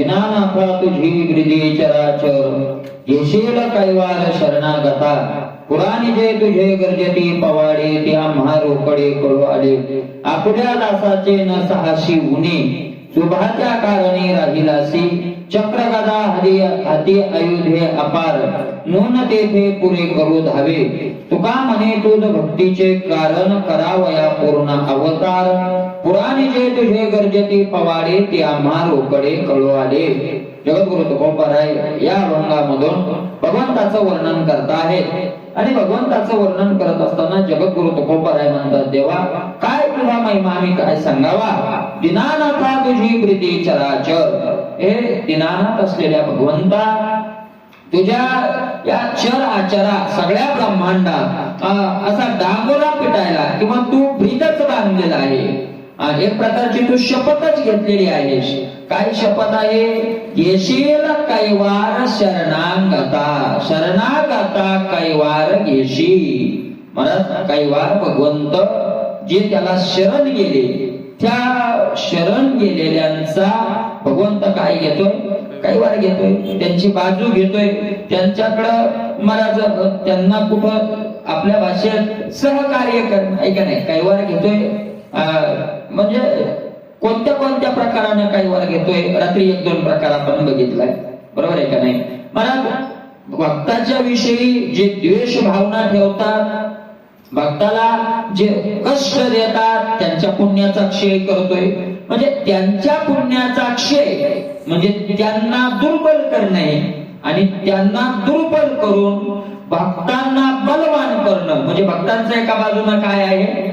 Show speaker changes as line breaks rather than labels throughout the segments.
दीनानाथा तुझी ब्रिदी चराचर येशील कैवार शरणागता पुराणी जे तुझे गरजती पवाडे त्या महारोकडे कळू आले आपल्या दासाचे न सहाशी उणे शुभाच्या कारणे राहिलासी चक्र गदा हाती अयोध्ये अपार नून तेथे पुरे करू धावे तुका म्हणे तुझ भक्तीचे कारण करावया पूर्ण अवतार पुराणी जे तुझे गरजती पवाडे ते आम्हा रोकडे कळू आले. जगद्गुरु तुकोबाराय या अभंगामधून भगवंताचं वर्णन करता आहे आणि भगवंताचं वर्णन करत असताना जगद्गुरु तुकोबाराय म्हणतात देवा काय तुझा महिमा आम्ही काय सांगावा. दीनानाथा तुझी प्रीती चराचर हे दीनानाथ असलेल्या भगवंता तुझ्या या चर आचरा सगळ्या ब्रह्मांडात असा डांगोरा पिटायला किंवा तू ब्रीदच बांधलेला आहे. एक प्रकारची तू शपथच घेतलेली आहेस. काय शपथ आहे. येशील कैवार शरणागता शरणागता कैवार घेशी. मला कैवार भगवंत जे त्याला शरण गेले त्या शरण गेलेल्यांचा भगवंत काय घेतोय कैवार घेतोय त्यांची बाजू घेतोय त्यांच्याकडं महाराज त्यांना कुठं आपल्या भाषेत सहकार्य करणं आहे का नाही कैवार घेतोय. म्हणजे कोणत्या कोणत्या प्रकाराने कैवार घेतोय. रात्री 1-2 प्रकार आपण बघितलाय बरोबर आहे का नाही. महाराज भक्ताच्या विषयी जे द्वेष भावना ठेवतात भक्ताला जे कष्ट देतात त्यांच्या पुण्याचा क्षय करतोय. म्हणजे त्यांच्या पुण्याचा क्षय म्हणजे त्यांना दुर्बल करणे आणि त्यांना दुर्बल करून भक्तांना बलवान करणं म्हणजे भक्तांचं एका बाजूने काय आहे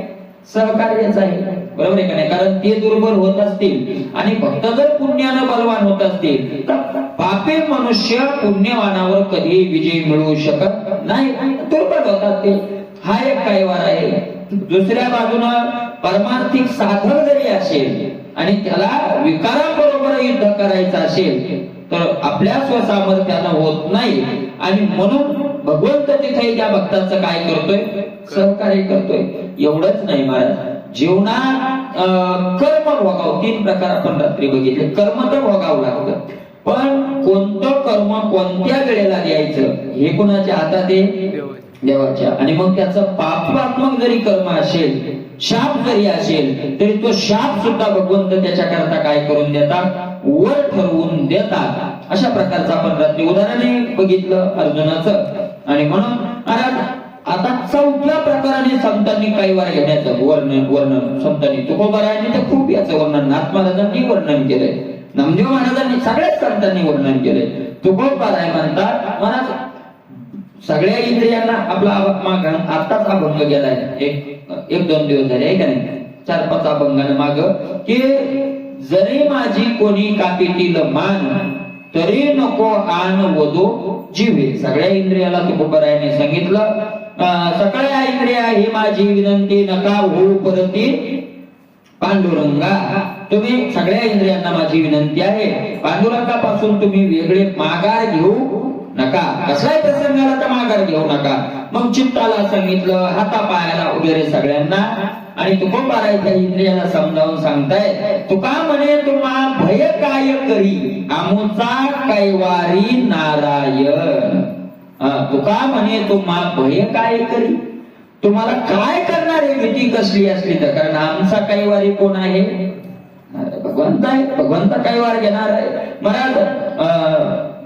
सहकार्यच आहे बरोबर आहे का नाही. कारण ते दुर्बल होत असतील आणि भक्त जर पुण्यानं बलवान होत असतील तर पापी मनुष्य पुण्यवानावर कधी विजय मिळवू शकत नाही दुर्बल होतात ते. हा एक कैवार आहे. दुसऱ्या बाजूनं परमार्थिक साधक जरी असेल आणि त्याला विकाराबरोबर युद्ध करायचं असेल तर आपल्या स्वसामर्थ्यानं होत नाही आणि म्हणून भगवंत तिथे त्या भक्ताचं काय करतोय सहकार्य करतोय. एवढंच नाही महाराज जीवनात कर्म भोगाव 3 प्रकार आपण रात्री बघितले. कर्म तर भोगावं लागतं पण कोणतं कर्म कोणत्या वेळेला द्यायचं हे कुणाच्या हातात आहे देवाच्या. आणि मग त्याचं पापात्मक जरी कर्म असेल शाप जरी असेल तरी तो शाप सुद्धा भगवंत त्याच्याकरता काय करून देतात वर ठरवून देतात. अशा प्रकारचं आपण रात्री उदाहरण बघितलं अर्जुनाचं. आणि म्हणून आता 4थ्या प्रकाराने संतांनी कैवार घेण्याचं वर्णन संतांनी तुकोबारायांनी तर खूप याचं वर्णन नाथ महाराजांनी वर्णन केलंय नामदेव महाराजांनी सगळ्याच संतांनी वर्णन केलंय. तुकोबाराय म्हणतात महाराज सगळ्या इंद्रियांना आपला आताच अभंग गेलाय 1-2 दिवस झाले आहे का नाही 4-5 अभंगानं माग की जरी माझी कोणी कापितील मान तरी नको आन वधो जीवे. सगळ्या इंद्रियाला तुकोबारायांनी सांगितलं सगळ्या इंद्रिया ही माझी विनंती नका होऊ परती पांडुरंगा. तुम्ही सगळ्या इंद्रियांना माझी विनंती आहे पांडुरंगापासून तुम्ही वेगळे माघार घेऊ नका. कसलाही प्रसंगाला तर माघार घेऊ नका. मग चित्ताला सांगितलं हातापायाला वगैरे सगळ्यांना. आणि तुकोबाराय इंद्रियाला समजावून सांगताय तुका म्हणे तुम्हा भय काय करी आमुचा कैवारी नारायण. तुका म्हणे तुम्हा भय काय करी तुम्हाला काय करणार आहे भीती कसली असली तर. कारण आमचा कैवारी कोण आहे भगवंत आहे. भगवंत कैवार घेणार आहे महाराज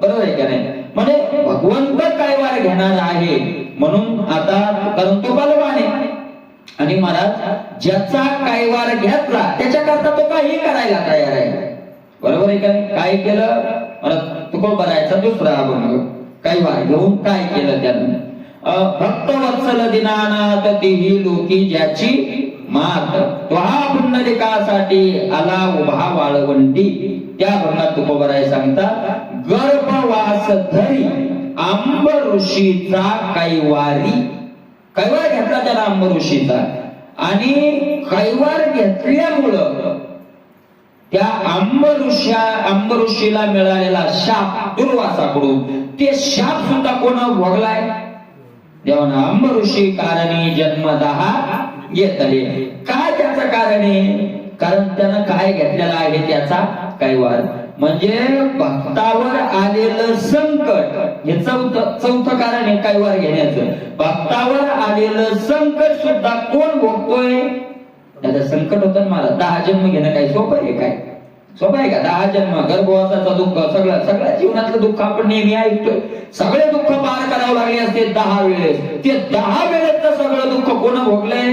बरोबर आहे का नाही. म्हणजे भगवंत कैवार घेणार आहे म्हणून आता कारण तो बलवान आहे. आणि महाराज ज्याचा कैवार घेतला त्याच्याकरता तो काही करायला तयार आहे बरोबर आहे का. काय केलं तुकोबारायचा दुसरा अभंग कैवार घेऊन काय केलं त्यानं. भक्त वत्सल दीनानाथ तीही लोकी ज्याची मात तो हा पुंडलिकासाठी आला उभा वाळवंटी. त्या अभंगात तुकोबाराय सांगतात गर्भवास धरी आंब ऋषीचा कैवारी. कैवार घेतला त्याला आंब ऋषीचा आणि कैवार घेतल्यामुळं त्या आंब ऋषीला मिळालेला शाप दुर्वासाकडून ते शाप सुद्धा कोण भोगलाय देवानं. आंब ऋषी कारणी जन्मदहा येतले. काय त्याचं कारण आहे कारण त्यानं काय घेतलेला आहे त्याचा कैवार. म्हणजे भक्तावर आलेलं संकट हे चौथं कारण आहे कैवार घेण्याचं. भक्तावर आलेलं संकट सुद्धा कोण भोगतोय? त्याचं संकट होतं मला 10 जन्म घेणं काही सोपं आहे काय? सोपं आहे का? 10 जन्म गर्भवासाचं दुःख, सगळ्या जीवनातलं दुःख आपण नेहमी ऐकतोय. सगळे दुःख पार करावं लागले असते 10 वेळेस. ते 10 वेळेस सगळं दुःख कोण भोगलंय?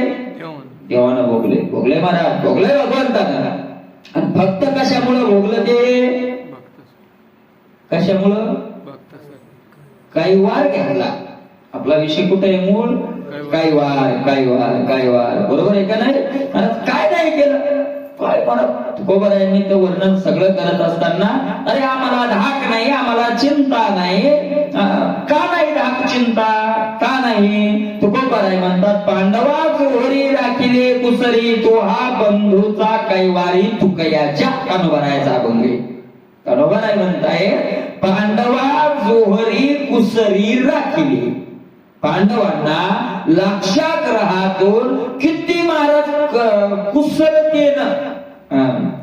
देवानं भोगले महाराज, भोगले भगवंतानं. आणि फक्त कशामुळे भोगलं ते? कशामुळं? कैवार घ्यायला. आपला विषय कुठे आहे? मूळ कैवार. बरोबर आहे का नाही? काय नाही केलं? काय परत तुकोबरायांनी तर वर्णन सगळं करत असताना अरे आम्हाला धाक नाही, आम्हाला चिंता नाही. का नाही धाक चिंता? का नाही? तुकोबराय म्हणतात पांडवा जोहरी राखिले कुसरी तो हा बंधूचा कैवारी तुकयाच्या कानोबरायचा अभंग. कानोबराय म्हणताय पांडवा जोहरी कुसरी राखिले. पांडवांना लाक्षाग्रहातून किती महाराज कुशलतेनं,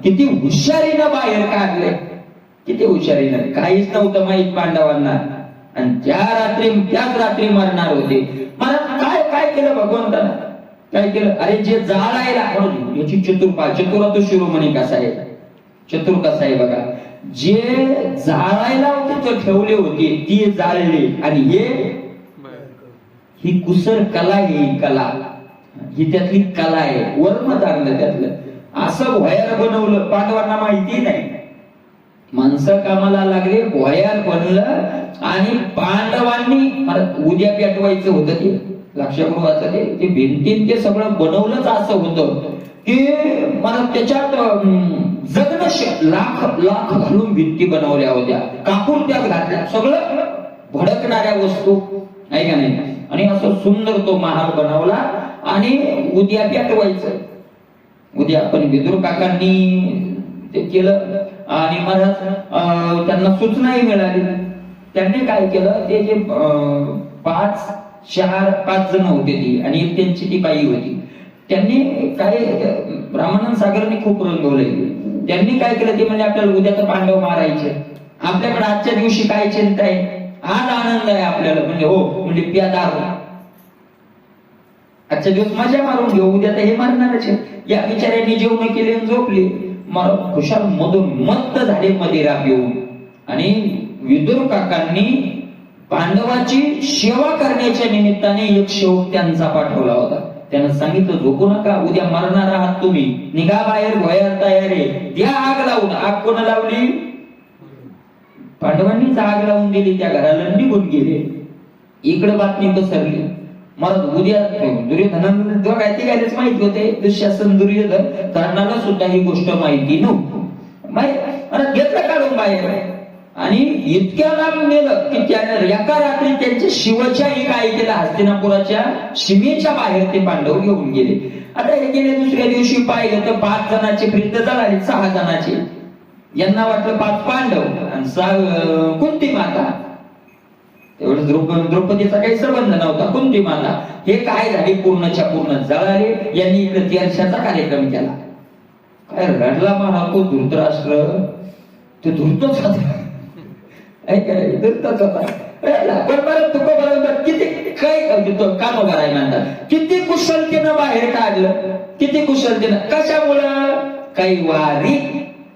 किती हुशारीनं बाहेर काढले. किती हुशारीनं. काहीच नव्हतं माहित पांडवांना. आणि त्याच रात्री मरणार होते. मला काय केलं भगवंतानं? काय केलं? अरे जे जाळायला याची चतुर तो शिरोमणी कसा आहे? चतुर कसा आहे बघा. जे जाळायला होते ठेवले होते ती जाळले. आणि ही कुसर कला, ही कला, ही त्यातली कला आहे. वर्म जाणलं त्यातलं. असं भोयार बनवलं. पांडवांना माहिती नाही. माणसं कामाला लागले, भोयार बनलं. आणि पांडवांनी उद्या पेटवायचं होतं ते लाक्षागृहाचं ते भिंतीन ते सगळं बनवलंच असं होतं की मला त्याच्यात जगणं लाख घालून भिंती बनवल्या होत्या. कापून त्यात घातल्या सगळं भडकणाऱ्या वस्तू आहे का नाही. आणि असं सुंदर तो महाल बनवला. आणि उद्या पेटवायचं. उद्या पण विदुर काकांनी ते केलं. आणि महाराज त्यांना सूचनाही मिळाली. त्यांनी काय केलं? ते जे 5 जण होते ती आणि एक त्यांची ती बाई होती. त्यांनी काय रामानंद सागरने खूप रंगवलंय. त्यांनी काय केलं ते म्हणजे आपल्याला उद्या तर पांडव मारायचे. आपल्याकडे आजच्या दिवशी काय चिंता आहे? आज आनंद आहे आपल्याला. म्हणजे हो म्हणजे प्यादार आजच्या दिवस मजा मारून घेऊ. उद्या तर हे मारणारच. या बिचाऱ्यांनी जेवण केले आणि झोपले. खुशाल मधून मत्त झाले मदिरा पिऊन. आणि विदुर काकांनी पांडवाची सेवा करण्याच्या निमित्ताने एक शेवट त्यांचा पाठवला होता. त्यानं सांगितलं झोपू नका, उद्या मरणार आहात तुम्ही, निघा बाहेर, भोयार तयार आहे, द्या आग लावून. आग कोण लावली? पांडवांनीच आग लावून दिली. त्या घराला निघून गेले. इकडे बातमी पसरली. मग उद्या दुर्योधनाला काय ते गायलाच माहित होते. दुःशासन दुर्योधन कर्णाला सुद्धा ही गोष्ट माहिती नव्हती. घेतलं काढून बाहेर. आणि इतक्या लांब नेलं की त्याने एका रात्री त्यांच्या शिवच्याही काय केलं? हस्तिनापुराच्या सीमेच्या बाहेर ते पांडव घेऊन गेले. आता हे गेले. दुसऱ्या दिवशी पाहिलं तर 5 जणांची प्रीत झाली. 6 जणांची. यांना वाटलं 5 पांडव आणि 6 कुंती माता. तेवढं द्रौपदीचा काही संबंध नव्हता. कुंती माता हे काय झाले? पूर्णच्या पूर्ण जळाले. यांनी इकडे तीर्थाचा कार्यक्रम केला. काय रडला मला तो धृतराष्ट्र. ते धृतच होता. धृतच होता. पण परत तुकोबराय किती काय काम कराय म्हणतात. किती कुशलतेनं बाहेर काढलं. किती कुशलतेनं. कशामुळं? कैवारी.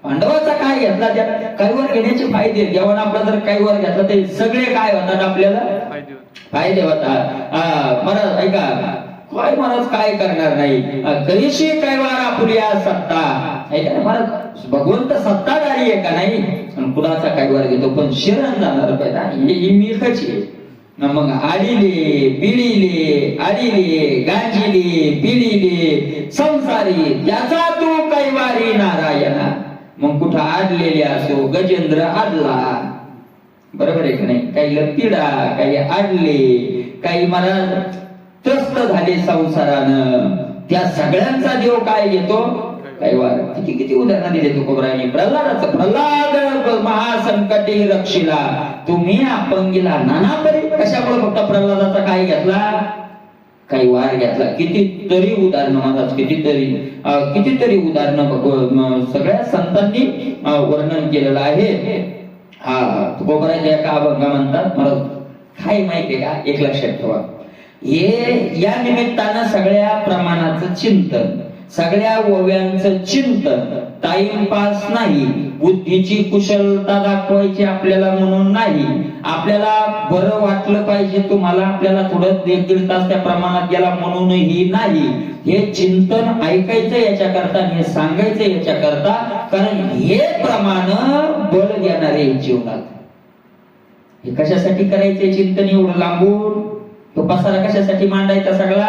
पांडवाचा काय घेतला? त्या कैवार घेण्याचे फायदे. जेव्हा आपला जर कैवार घेतला तर सगळे काय होतात? आपल्याला फायदे होतात. महाराज ऐका, काय महाराज काय करणार नाही. कधीशी कैवार आपुल्या सत्ता. ऐका ना महाराज, भगवंत सत्ताधारी आहे का नाही? कुणाचा कैवार घेतो पण शरण जाणार पाहिजे. ही मिळखाची. मग आडिले पिढीले, आडिले गांजिले पिढीले संसारी त्याचा तू कैवारी नारायणा. मग कुठं आडलेले असो, गजेंद्र आडला. बरोबर आहे का नाही? काही लपिडा, काही आडले, काही महाराज त्रस्त झाले संसारानं. त्या सगळ्यांचा देव काय घेतो? कैवार. किती किती उदाहरणं दिले तुकोबरायांनी. प्रल्हादाचं, प्रल्हाद महासंकटी रक्षिला तुम्ही अपंगीला नाना परी. कशामुळे फक्त प्रल्हादाचा काय घेतला? काही वार घेतला. कितीतरी उदाहरणं महाराज, कितीतरी उदाहरणं सगळ्या संतांनी वर्णन केलेलं आहे. हा तुकोबराच्या एका अभंगा म्हणतात, मला काय माहितीये का, एक लक्षात ठेवा, हे या निमित्तानं सगळ्या प्रमाणाचं चिंतन, सगळ्या ओव्यांचं चिंतन, टाइमपास नाही, बुद्धीची कुशलता दाखवायची आपल्याला म्हणून नाही, आपल्याला बरं वाटलं पाहिजे तुम्हाला, आपल्याला थोडं 1-1.5 तास त्या प्रमाणात गेला म्हणूनही नाही. हे चिंतन ऐकायचं याच्याकरता, हे सांगायचं याच्याकरता, कारण हे प्रमाण बळ देणारे जीवनात. हे कशासाठी करायचे चिंतन एवढं लांबून, तो पसारा कशासाठी मांडायचा सगळा,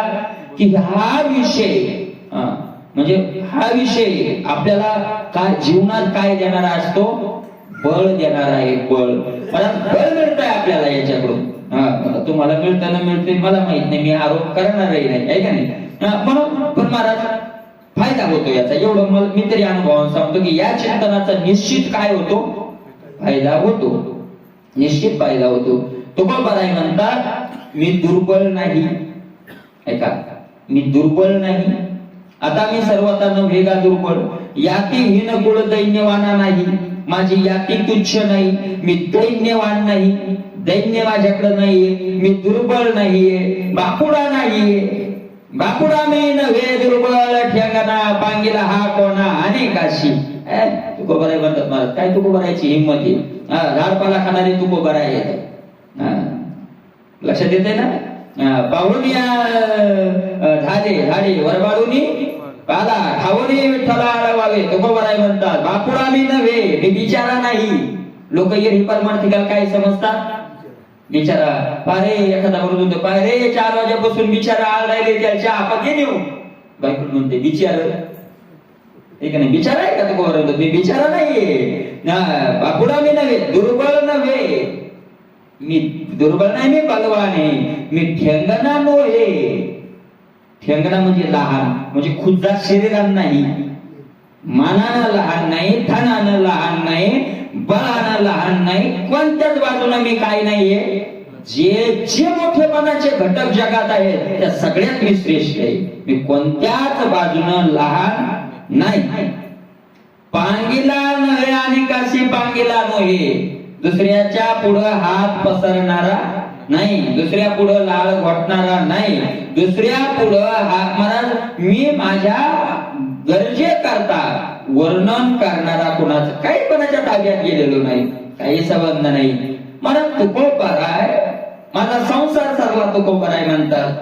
की हा विषय म्हणजे हा विषय आपल्याला काय जीवनात काय देणारा असतो, बळ देणारा आहे. बळ मिळत आहे आपल्याला याच्याकडून. तुम्हाला मिळताना मिळते मला माहित नाही, मी आरोप करणारही नाही, आहे का नाही. म्हणून पण महाराज फायदा होतो याचा, एवढं मी तरी अनुभवानं सांगतो की या चिंतनाचा निश्चित काय होतो, फायदा होतो, निश्चित फायदा होतो. तुकोबाराय म्हणतात, मी दुर्बल नाही, ऐका, मी दुर्बल नाही. आता मी सर्वता नव्हेगा दुर्बल, याती हीन कुळ दैन्यवाना नाही, माझी याती तुच्छ नाही, मी दैन्यवान नाही, दैन्य माझ्याकडे नाहीये, मी दुर्बल नाहीये, बापुडा नाहीये, बापुडा मी नव्हे दुर्बल, ठेंगणा पांगिला हा कोणा अनेकाशी. तुकोबाराय म्हणतात महाराज, काय तुकोबारायची हिंमत आहे, झाडपाला खाणारे तुकोबाराय आहेत. लक्षात येते ना, पाहुण्या झाडे वरबाडूनी पाला खावणी विठ्ठला आळवावे. तुकोबाराय म्हणतात, बापुडा मी नव्हे, मी बिचारा नाही. लोक ही परमार्थिकाला काय समजतात, बिचारा. पारे एखादा बरोबर पारे 4 वाजेपासून बिचारा आळायले, त्याच्या आपण नेऊ बायको म्हणते बिचार, ठीक नाही, बिचारा आहे का तुकोबाराय म्हणतो, मी बिचारा नाहीये, बापुडा मी नव्हे, दुर्बल नव्हे, मी दुर्बल नाही, मी बलवान आहे, मी ठेंगणा नव्हे. ठेंगणा म्हणजे लहान, म्हणजे खुद्दा शरीरानं नाही, मानानं लहान नाही, धनानं लहान नाही, बळानं लहान नाही, कोणत्याच बाजूने मी काय नाहीये. जे जे मोठेपणाचे घटक जगात आहेत त्या सगळ्यात मी श्रेष्ठ आहे, मी कोणत्याच बाजूनं लहान नाही. पांगिला नव्हे आणि काशी पांगिला नव्हे, दुसऱ्याच्या पुढं हात पसरणारा नाही, दुसऱ्या पुढं लाळ घोटणारा नाही, दुसऱ्या पुढं महाराज मी माझ्या गरजे करता वर्णन करणारा कुणाचं काही कोणाच्या ताब्यात गेलेलो नाही, काही संबंध नाही. मला तुकोबाराय माझा संसार सरला, तुकोबाराय म्हणतात,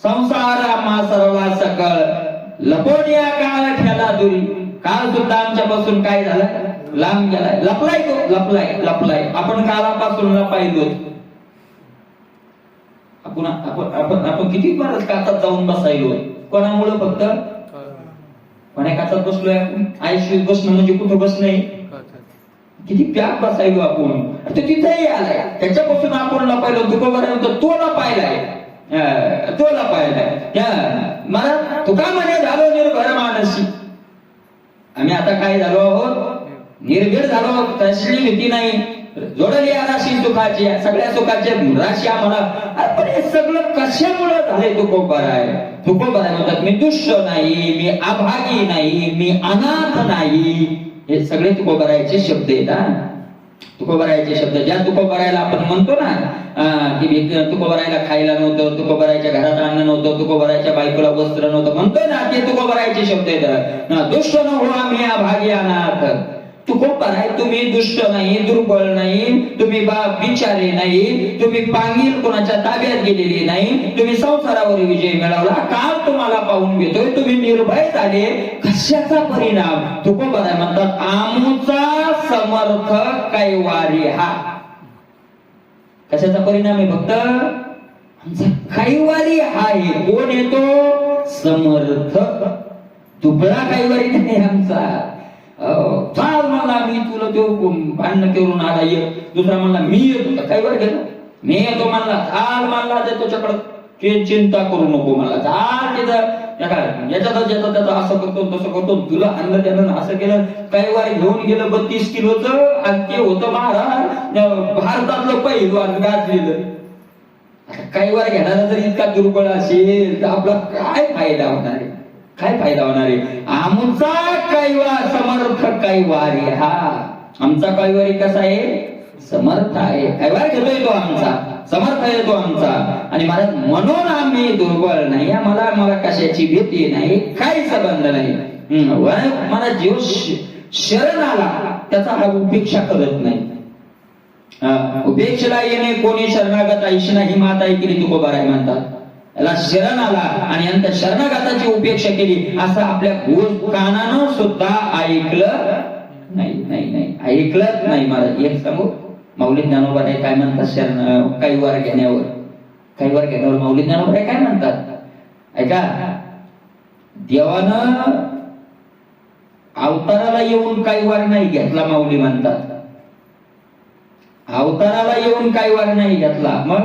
संसार आम्हा सरला सकळ, लपोनिया काळ ठेला दुरी. काळ सुद्धा आमच्यापासून काय झालं, लांब गेलाय, लपलाय तो, लपलाय. आपण काळापासून लपायलो. आपण किती परत कातात जाऊन बसायलो, कोणामुळे, फक्त कोणा कातात बसलोय आपण. आयुष्य बसणं म्हणजे कुठं बसणं, किती प्याक बसायलो आपण, तिथेही आलाय, त्याच्यापासून आपण लपायलो. तुकोबाराय म्हणतो, तो लपायलाय, तो लपायलाय. मला तुका म्हणे झालो निर्भर मानसी, आम्ही आता काय झालो आहोत, निर्भीड झालो आहोत, कसली भीती नाही, जोडली राशी सुखाची, सगळ्या सुखाची राशी आम्हाला. पण हे सगळं कशामुळे झालंय तुकोबाराय. तुकोबाराय म्हणतात, मी दुष्ट नाही, मी अभागी नाही, मी अनाथ नाही. हे सगळे तुकोबारायचे शब्द आहेत. तुकोबारायचे शब्द, ज्या तुकोबारायला आपण म्हणतो ना की तुकोबारायला खायला नव्हतं, तुकोबारायच्या घरात अन्न नव्हतं, तुकोबारायच्या बायकोला वस्त्र नव्हतं म्हणतोय ना, ते तुकोबारायचे शब्द आहेत. दुष्ट न हो आम्ही अभागी अनाथ. तुकोबाराय तुम्ही दुष्ट नाही, दुर्बल नाही, तुम्ही बिचारे नाही, तुम्ही पांगील कोणाच्या ताब्यात गेलेली नाही, तुम्ही संसारावर विजय मिळवला, काल तुम्हाला पाहून घेतोय, तुम्ही निर्भय झाले. कशाचा परिणाम, तुकोबाराय म्हणतात, आमचा समर्थ कैवारी हा. कशाचा परिणाम आहे, फक्त आमचा कैवारी हा आहे. कोण येतो, समर्थ, दुबळा कैवारी नाही आमचा. चाल म्हणला मी तुला तो भांडण करून आला, दुसरा म्हणला मी येतो, काय बरं गेलं, मी येतो म्हणला, चाल म्हणला त्याच्याकडे, चिंता करू नको मला, चाल तिथं याच्यात त्याचा असं करतो तसं करतो, तुला आणलं त्यानं असं केलं, काही वारी घेऊन गेलं 32 किलोचं, आणि ते होतं महाराज भारतातलं पहिलवान गाजलेलं.
कैवार घेणारा जर इतका दुर्बळ असेल तर आपला काय फायदा होणार आहे? काय फायदा होणार आहे? आमचा कैवार समर्थ कैवारी, हा आमचा कैवारी कसा आहे? समर्थ आहे. कैवार घेतोय तो आमचा, समर्थ आहे तो आमचा. आणि महाराज म्हणून आम्ही दुर्बळ नाही, मला कशाची भीती नाही, काही संबंध नाही. मला जीव शरण आला त्याचा हा उपेक्षा करत नाही. उपेक्षेला येणे कोणी शरणागत ऐशी ही मात ऐकली तुकोबाराय म्हणतात. याला शरण आला आणि यांच्या शरणागताची उपेक्षा केली असं आपल्या कानानं सुद्धा ऐकलं नाही ऐकलंच नाही. महाराज एक सांगू, माऊली ज्ञानोबाराय काय म्हणतात शरण कैवार घेण्यावर माऊली ज्ञानोबाराय काय म्हणतात ऐका. देवानं अवताराला येऊन कैवार नाही घेतला, माऊली म्हणतात. अवताराला येऊन कैवार नाही घेतला, मग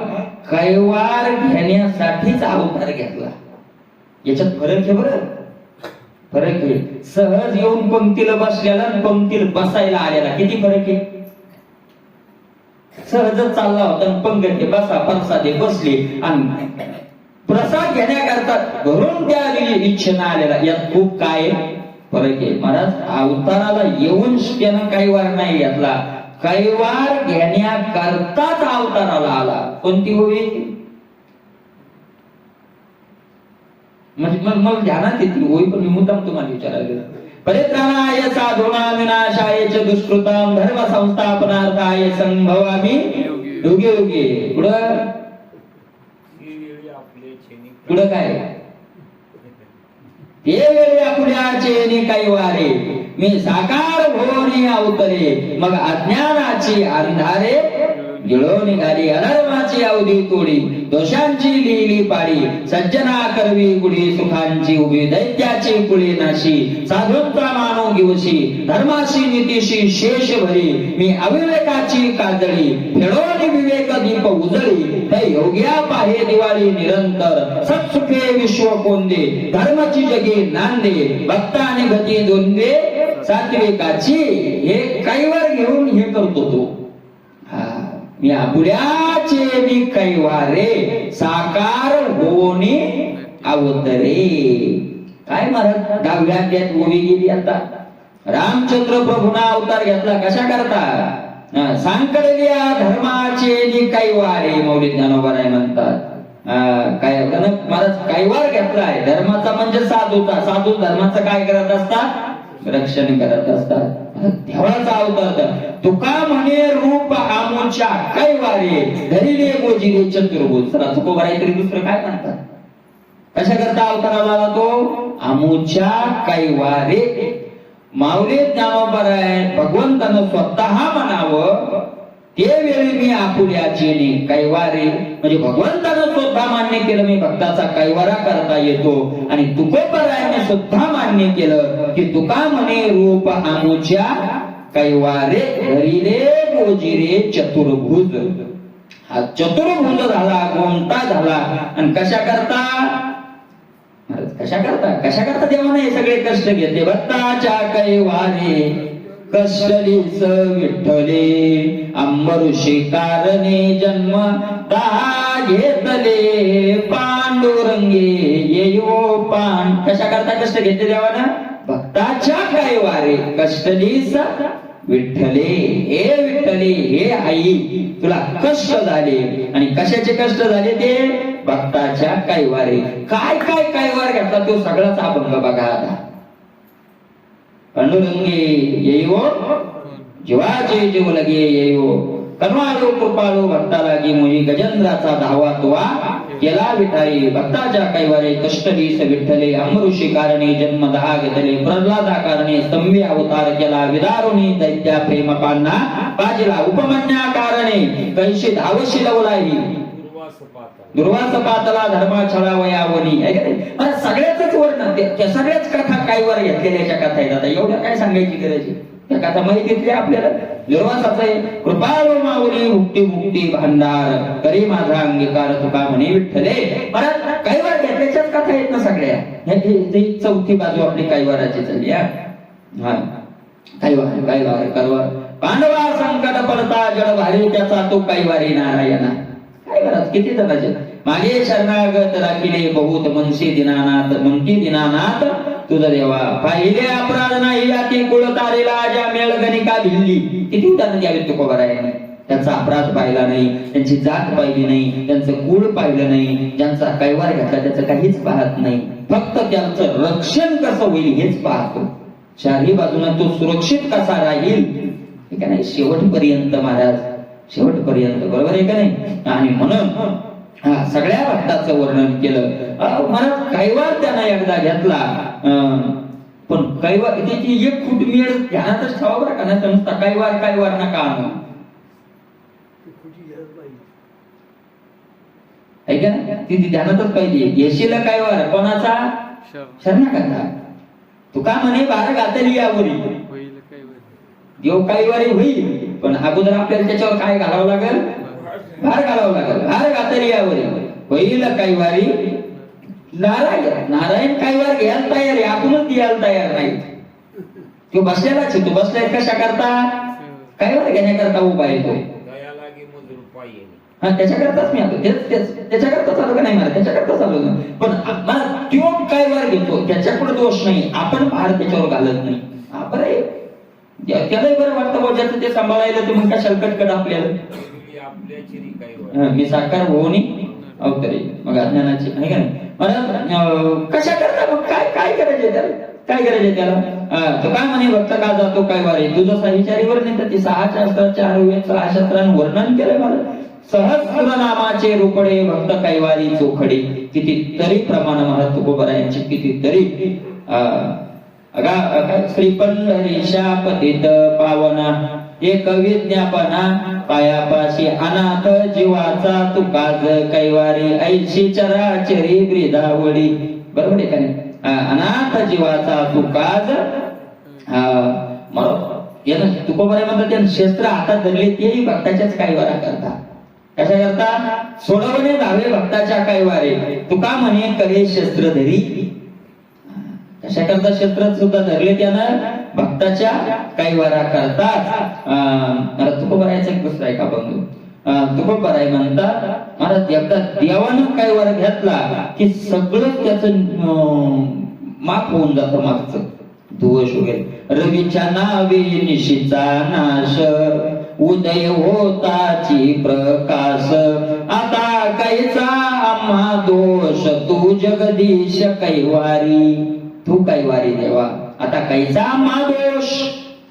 कैवार घेण्यासाठीच अवतार घेतला. याच्यात फरक आहे बरं, फरक आहे. सहज येऊन पंक्तीला बसलेला आणि पंक्तीला बसायला आलेला किती फरक आहे. सहजच चालला होता पंगती बसा प्रसादे बसली आणि प्रसाद घेण्याकरता घरून त्या इच्छेनं आलेला, यात खूप काय फरक आहे. महाराज अवताराला येऊन त्यानं कैवार नाही घेतला, कैवार घेण्याकरताच अवताराला आला. कोणती होई म्हणजे मग ध्यानात येते होई, पण मी मुद्दाम तुम्हाला विचारायला. परित्राणाय साधूनां विनाशाय च दुष्कृतां धर्म संस्थापनार्थाय संभवामि युगे युगे. पुढं काय ते वेळी आपल्याचे कैवारे मी साकार होणे अवतरे, मग अज्ञानाची अंधारे गिळो निघाली, अधर्माची अवधी तोडी, दोषांची लिहिली पाडी, सज्जना करवी गुढी, सुखांची उभी, दैत्याची कुळी नाशी, साधूंचा मानो गिवशी, धर्माशी नीतीशी शेष भरी, मी अविवेकाची काजळी, फेडोनी विवेक दीप उजळी, हे योग्या पाहे दिवाळी निरंतर, सत्सुखे विश्व कोंदे, धर्माची जगे नांदे, भक्ताने गती द्वंद्वे सात्विकाची. हे कैवार घेऊन हे करतो तो. मी आपुल्याचे मी कैवारे साकार होणे अवतरे. काय महाराज दहाव्यात ओवी गेली. आता रामचंद्र प्रभूना अवतार घेतला कशा करता? सांकडल्या धर्माचे कैवारे मौली ज्ञानोबाराय म्हणतात. काय महाराज कैवार घेतलाय धर्माचा म्हणजे साधूचा. साधू धर्माचं काय करत असतात? रक्षण करत असतात. देवाचा अवतार तुका म्हणे रूप आमोच्या कैवारे, धरिले गोजिरे चतुर्भुज. तुकोबाराय तरी दुसरं काय म्हणतात? कशा करता अवताराला आला तो? आमोच्या कैवारे. माऊली ज्ञानोबाराय भगवंतानं स्वतः म्हणावं ते वेळी मी आपुल्याचे कैवारे, म्हणजे भगवंतानं सुद्धा मान्य केलं मी भक्ताचा कैवारा करता येतो. आणि तुकोबारायाने सुद्धा मान्य केलं की तुका म्हणे रूप आमुच्या कैवारे, धरिले गोजिरे चतुर्भुज. हा चतुर्भुज झाला, कोणता झाला आणि कशा करता देवाने हे सगळे कष्ट घेतले. भक्ताच्या कैवारे कष्टलीस विठ्ठले, अंबऋषी कारणे जन्म दहा घेतले, पांडुरंगे येयो पान. कशा करता कष्ट घेतले देवानं? भक्ताच्या कैवारे कष्टलीस विठ्ठले. हे विठ्ठले, हे आई तुला कष्ट झाले. आणि कशाचे कष्ट झाले? ते भक्ताच्या कैवारे. काय काय कैवार घेतला तो सगळाच अभंग बघा आता. पांडुरंगे येयो जीवाचे जीव लगे येयो, करुणाळू कृपाळू भक्ता लागी मोही, गजेंद्राचा धावा तुवा केला विठाई. भक्ताच्या कैवारे कष्टलीस विठ्ठले, अमृषी कारणे जन्म दहा घेतले, प्रल्हादा कारणे स्तंभी अवतार केला, विदारुणी दैत्या प्रेम पान्ना पाजिला, उपमन्या कारणे कैशी धावशी लवलाही, दुर्वास पातला धर्मा छळावयावनी. सगळ्याच वर्णन, त्या सगळ्याच कथा कैवार घेतलेल्या कथा आहेत. आता एवढ्या काय सांगायची गरज आहे? त्या कथा माहितीतल्या आपल्याला. दुर्वासाचं आहे कृपाळू माऊली मुक्ती मुक्ती भांडार, करी माझा अंगीकार तुका म्हणे विठ्ठले. परत कैवार घेतल्याच्याच कथा आहेत ना सगळ्या. ही चौथी बाजू आपली कैवाराची चालली. कैवार पांडवा संकट पडता जड भारी, त्याचा तो कैवारी नारायणा. काय करायचं? किती जणांचे मागे शरणागत राखिले बहुत मनसे दीनानाथ म्हणती दीनानाथ तुझा देवा पाहिले अपराध नाही अति कुळ तारेला ज्या मेळ गणिका भिल्ली. किती उदाहरण द्यावे तुकोबारायाने. त्यांचा अपराध पाहिला नाही, त्यांची जात पाहिली नाही, त्यांचं कुळ पाहिलं नाही, ज्यांचा कैवार घातला त्याचं काहीच पाहत नाही, फक्त त्यांचं रक्षण कसं होईल हेच पाहतो. चारही बाजूला तो सुरक्षित कसा राहील हे का नाही शेवटपर्यंत महाराज, शेवटपर्यंत. बरोबर आहे का नाही? आणि म्हणून सगळ्या भक्ताचं वर्णन केलं. महाराज कैवार त्यांना एकदा घेतला, पण कैवार त्याची एक फूट मेळ ध्यानातच ठेवा बरं का. नाही नुसता कैवार कैवार नका आणू, ऐका ना, ती ध्यानातच पाहिजे. येशील कैवार कोणाचा? शरणागता. तू का म्हणे बारा गातली यावरी देव कैवारी होईल, पण अगोदर आपल्याला त्याच्यावर काय घालावं लागेल? भार घालावं लागेल. भार गातली यावरी होईल कैवारी. नारायण कैवार घ्यायला तयार आहे, आपणच द्यायला तयार नाही. तो बसलेलाच आहे. तो बसलाय कशा करता? कैवार घेण्याकरता उभा येतो. हा त्याच्याकरताच मी आलो, त्याच्याकरताच आलो का नाही मला? त्याच्याकरताच आलो. पण मला तो कैवार घेतो, त्याच्याकडे दोष नाही, आपण भार त्याच्यावर घालत नाही. बरं आहे, त्यालाही बरं वाटतं बा ज्याचं ते सांभाळायला, तर मग कशाला कटकट आपल्याला. मी साकार होऊन अवतरे मग अज्ञानाची आहे का नाही. मला कशा करता मग काय काय करायचे त्याला? काय करायचे त्याला? तो काय म्हणे भक्त का जातो कैवारी? तुझं साहिचारीवर नाही तर ती 6 शास्त्र 4 वेद 6 शास्त्रांनी वर्णन केलंय मला. सहस्र नामाचे रूपडे भक्त कैवारी चोखडे. कितीतरी प्रमाण महाराज तुकोबारायांची कितीतरी. श्रीपंढरीशा पतित पावना एक विज्ञापना पायापाशी अनाथ जीवाचा तुकाज कैवारी ऐशी चराचरी ब्रिदावळी. बरोबर आहे का नाही? अनाथ जीवाचा तुकाज. तुकोबाराय म्हणतात त्यानं शस्त्र हातात धरले तेही भक्ताच्याच कैवारा करता. कशा करता? सोडवणे धावे भक्ताच्या कैवारे. तुका म्हणे करे शस्त्र धरी. कशा करता शस्त्र सुद्धा धरले त्यानं? भक्ताच्या कैवारा करतात. तुकोबारायचा एक दुसरा आहे का बंधू? तुकोबाराय म्हणतात महाराज एकदा देवानं कैवार घेतला की सगळं त्याचं माफ होऊन जातं, मागचं दोष वगैरे. रवीच्या नावे निशीचा नाश उदय होताची प्रकाश. आता कैचा आम्हा दोष तू जगदीश कैवारी. तू कैवारी देवा आता कैचा आम्हा दोष.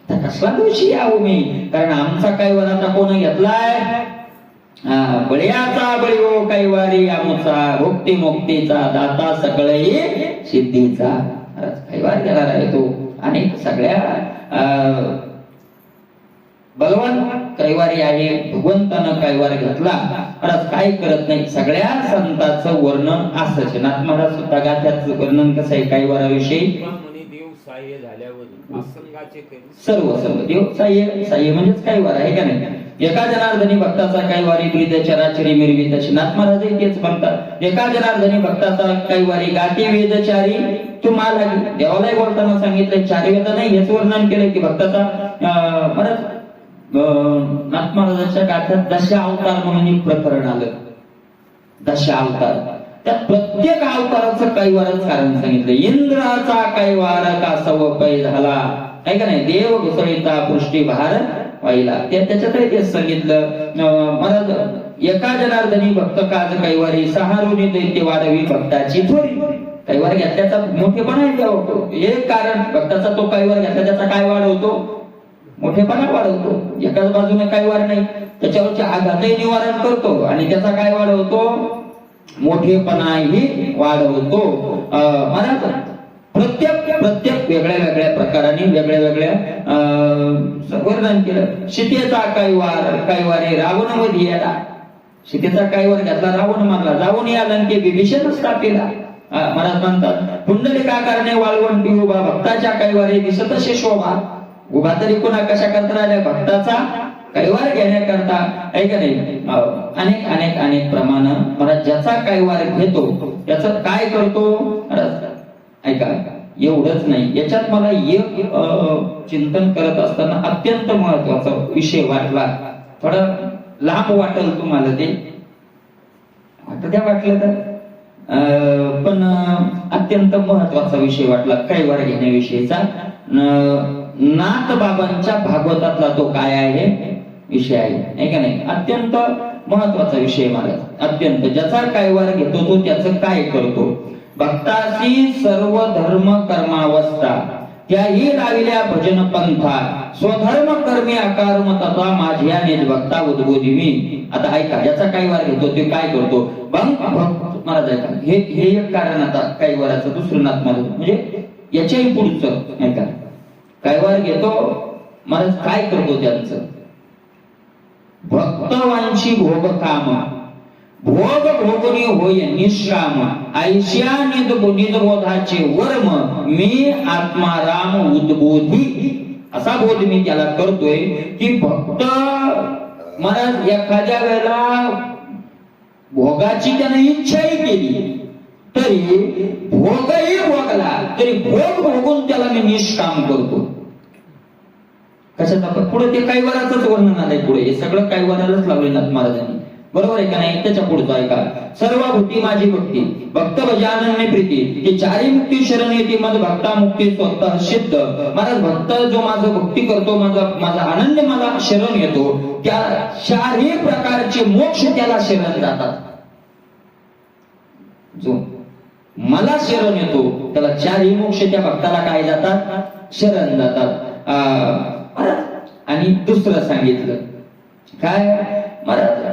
कसला दोषी आहो मी? कारण आमचा कैवार आता कोण घेतलाय? बळ्याचा बळी हो कैवारी आमचा. भोक्ती मुक्तीचा दाता सकळही सिद्धीचा. कैवार घेणार आहे तो. आणि सगळ्या बलवान कैवारी आहे. भगवंतानं कैवार घेतला. महाराज काय करत नाही. सगळ्या संतांचं वर्णन असंच. नाथ महाराज सुद्धा गाथ्याचं वर्णन कसं आहे कैवाराविषयी? सर्व सर्व देव साह्य म्हणजेच कैवार आहे का नाही? एका जनार्दनी भक्ताचा कैवारी ब्रीद चराचरी मिरवी तशी. नाथ महाराजही तेच म्हणतात. एका जनार्दनी भक्ताचा कैवारी गाती वेदचारी तुम्हाला. देवालाही बोलताना सांगितलंय 4 वेद नाही, हेच वर्णन केलंय की भक्ताचा. महाराज नाथ महाराजांच्या गाथ्यात 10 अवतार म्हणून एक प्रकरण आलं. 10 अवतार. त्या प्रत्येक अवताराचं कैवारच कारण सांगितलं. इंद्राचा कैवार का सवपै झाला आहे का नाही? देव घुसळीता पृष्ठीभार व्हायला. त्याच्यातही तेच सांगितलं. महाराज एका जनार्दनी भक्त काज कैवारी 6 ऋणी दैत्य वाढवी भक्ताची थोडी. कैवार घेतल्याचा मोठेपणा आहे. एक कारण भक्ताचा तो कैवार घेतला त्याचा काय वाढवतो? मोठेपणा वाढवतो. एकाच बाजूने कैवार नाही, त्याच्यावरचे आघातही निवारण करतो आणि त्याचा काय वाढवतो? मोठेपणाही वाढवतो. महाराज प्रत्येक वेगळ्या वेगळ्या प्रकाराने वेगळ्या वेगळ्या वर्णन केलं. सीतेचा कैवारे रावण मध्ये आला. सीतेचा कैवार घेतला, रावण मारला. जाऊन या लंके विभीषण स्थापिला. महाराज म्हणतात पुंडलिकाकारणे वाळवंटी उभा भक्ताच्या कैवारे दिसत असे शोभा. उभा तरी पुन्हा कशा करता राहिल्या? भक्ताचा कैवार घेण्याकरता आहे का नाही? अनेक अनेक अनेक प्रमाण. महाराज ज्याचा कैवार घेतो त्याचं काय करतो? ऐका एवढंच नाही, याच्यात मला एक चिंतन करत असताना अत्यंत महत्वाचा विषय वाटला. थोडा लांब वाटेल तुम्हाला ते. आता त्या वाटलं तर पण अत्यंत महत्वाचा विषय वाटला कैवार घेण्याविषयीचा. नाथ बाबांच्या भागवतातला तो काय आहे विषय आहे का नाही, अत्यंत महत्वाचा विषय महाराज. अत्यंत ज्याचा कैवार घेतो तो त्याचं काय करतो. भक्तासी सर्व धर्म कर्मावस्था त्याही लाविल्या भजन पंथा स्वधर्म कर्मी अकार्म तथा माझ्या निज भक्ता उद्बोधी मी. आता ऐका, ज्याचा कैवार घेतो ते काय करतो. भक्त महाराज ऐका, हे एक कारण. आता कैवाराचं दुसरं नाथ महाराज म्हणजे याच्याही पुढचं ऐका. कैवार घेतो महाराज काय करतो त्यांचं. भक्तवांची भोग काम भोग भोगणी होय निश्राम ऐश्या निजबोधाचे वर्म मी आत्माराम उद्बोधी. असा बोध मी त्याला करतोय की भक्त महाराज एखाद्या वेळेला भोगाची त्याने इच्छाही केली तरी भोगही भोगला तरी भोग भोगून त्याला मी निष्काम करतो. कशात आपण पुढे ते कैवाराचंच वर्णन आलंय. पुढे हे सगळं कैवारालाच लावले नाथ महाराजांनी. बरोबर आहे का नाही. त्याच्या पुढचा ऐका. सर्व भक्ती माझी भक्ती भक्त भजानन्य प्रीती ते चारी मुक्ती शरण येते मद भक्ता मुक्ती स्वतः सिद्ध. महाराज भक्त जो माझं भक्ती करतो माझा आनंद मला शरण येतो त्या चारही प्रकारचे मोक्ष त्याला शरण जातात. जो मला शरण येतो त्याला चारही मोक्ष त्या भक्ताला काय जातात शरण जातात. आणि दुसरं सांगितलं काय महाराज.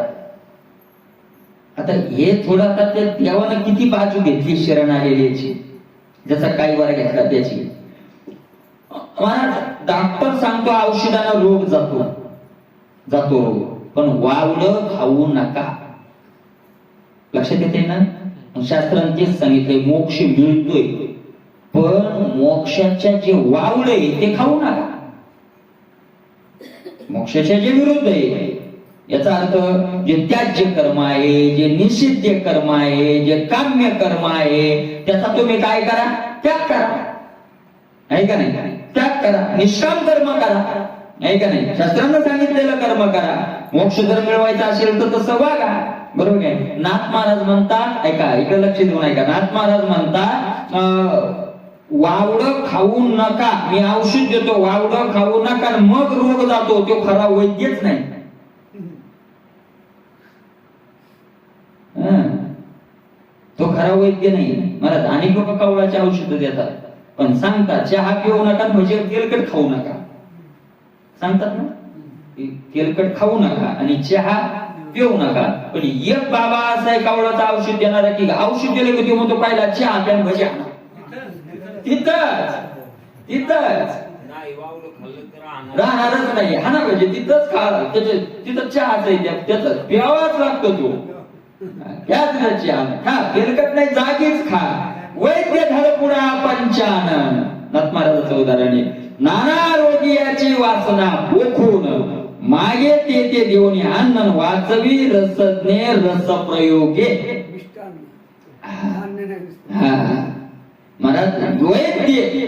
आता हे थोडं आता ते देवानं किती बाजू घेतली शरण आलेल्याची ज्याचा कैवार घेतला त्याची. महाराज डॉक्टर सांगतो औषधानं रोग जातो रोग पण वावडं खाऊ नका. लक्षात येते ना. शास्त्रांनी तेच सांगितलंय मोक्ष मिळतोय पण मोक्षाच्या जे वावडे ते खाऊ नका. मोक्षाच्या जे विरुद्ध आहे याचा अर्थ जे त्याज्य कर्म आहे जे निषिद्ध कर्म आहे जे काम्य कर्म आहे त्याचा तुम्ही काय करा त्याग करा. आहे का नाही. त्याग करा निष्काम कर्म करा. आहे का नाही. शास्त्रानं सांगितलेलं कर्म करा. मोक्ष जर मिळवायचा असेल तर तसं वागा. बरोबर आहे. नाथ महाराज म्हणतात ऐका इकडे लक्ष देऊन ऐका. नाथ महाराज म्हणतात वावडं खाऊ नका. मी औषध देतो वावडं खाऊ नका मग रोग जातो तो खरा वैद्यच नाही. तो खरा वैद्य नाही महाराज. अनेक लोक कवळाचे औषध देतात पण सांगतात चहा पिऊ नका म्हणजे तेलकट खाऊ नका. सांगतात ना तेलकट खाऊ नका आणि चहा पिऊ नका. पण एक बाबा असा आहे कवळाचं औषध देणारा की औषध दिलं की तो म्हणतो पहिला चहा प्या भजी आणा. तिथंच राहणारच नाही हा ना म्हणजे तिथंच खा तिथं चहाच आहे त्याच प्यावाच लागतो तो. खा तेलकट नाही जागीच खा. वैद्य धडपुडा पंचानन. नाथ महाराजांचं उदाहरण आहे. नाना रोगी याची वासना पोखून मागे ते देऊन अन्न वाचवी रसज्ञ रस प्रयोगे. महाराज वैद्य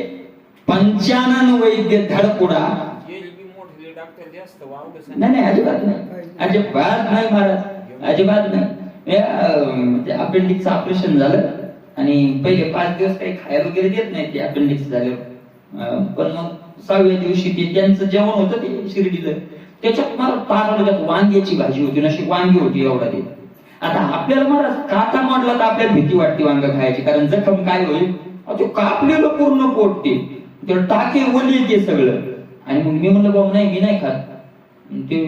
पंचानन वैद्य धडपुडा. नाही अजिबात नाही अजिबात नाही महाराज अजिबात नाही. अपेंडिक्सचं ऑपरेशन झालं आणि पहिले 5 दिवस काही खायला वगैरे देत नाही ते अपेंडिक्स झाल्यावर. पण मग 6व्या दिवशी ते त्यांचं जेवण होतं ते शिर्डीचं त्याच्यात मला तारात वांग्याची भाजी होती नशी वांगी होती एवढा ते. आता आपल्याला महाराज काटा मारला तर आपल्याला भीती वाटते वांग खायची कारण जखम काय होईल ते कापलेलं पूर्ण पोट ते टाके ओली ते सगळं. आणि मग मी म्हणलं बाबा नाही मी नाही खात. ते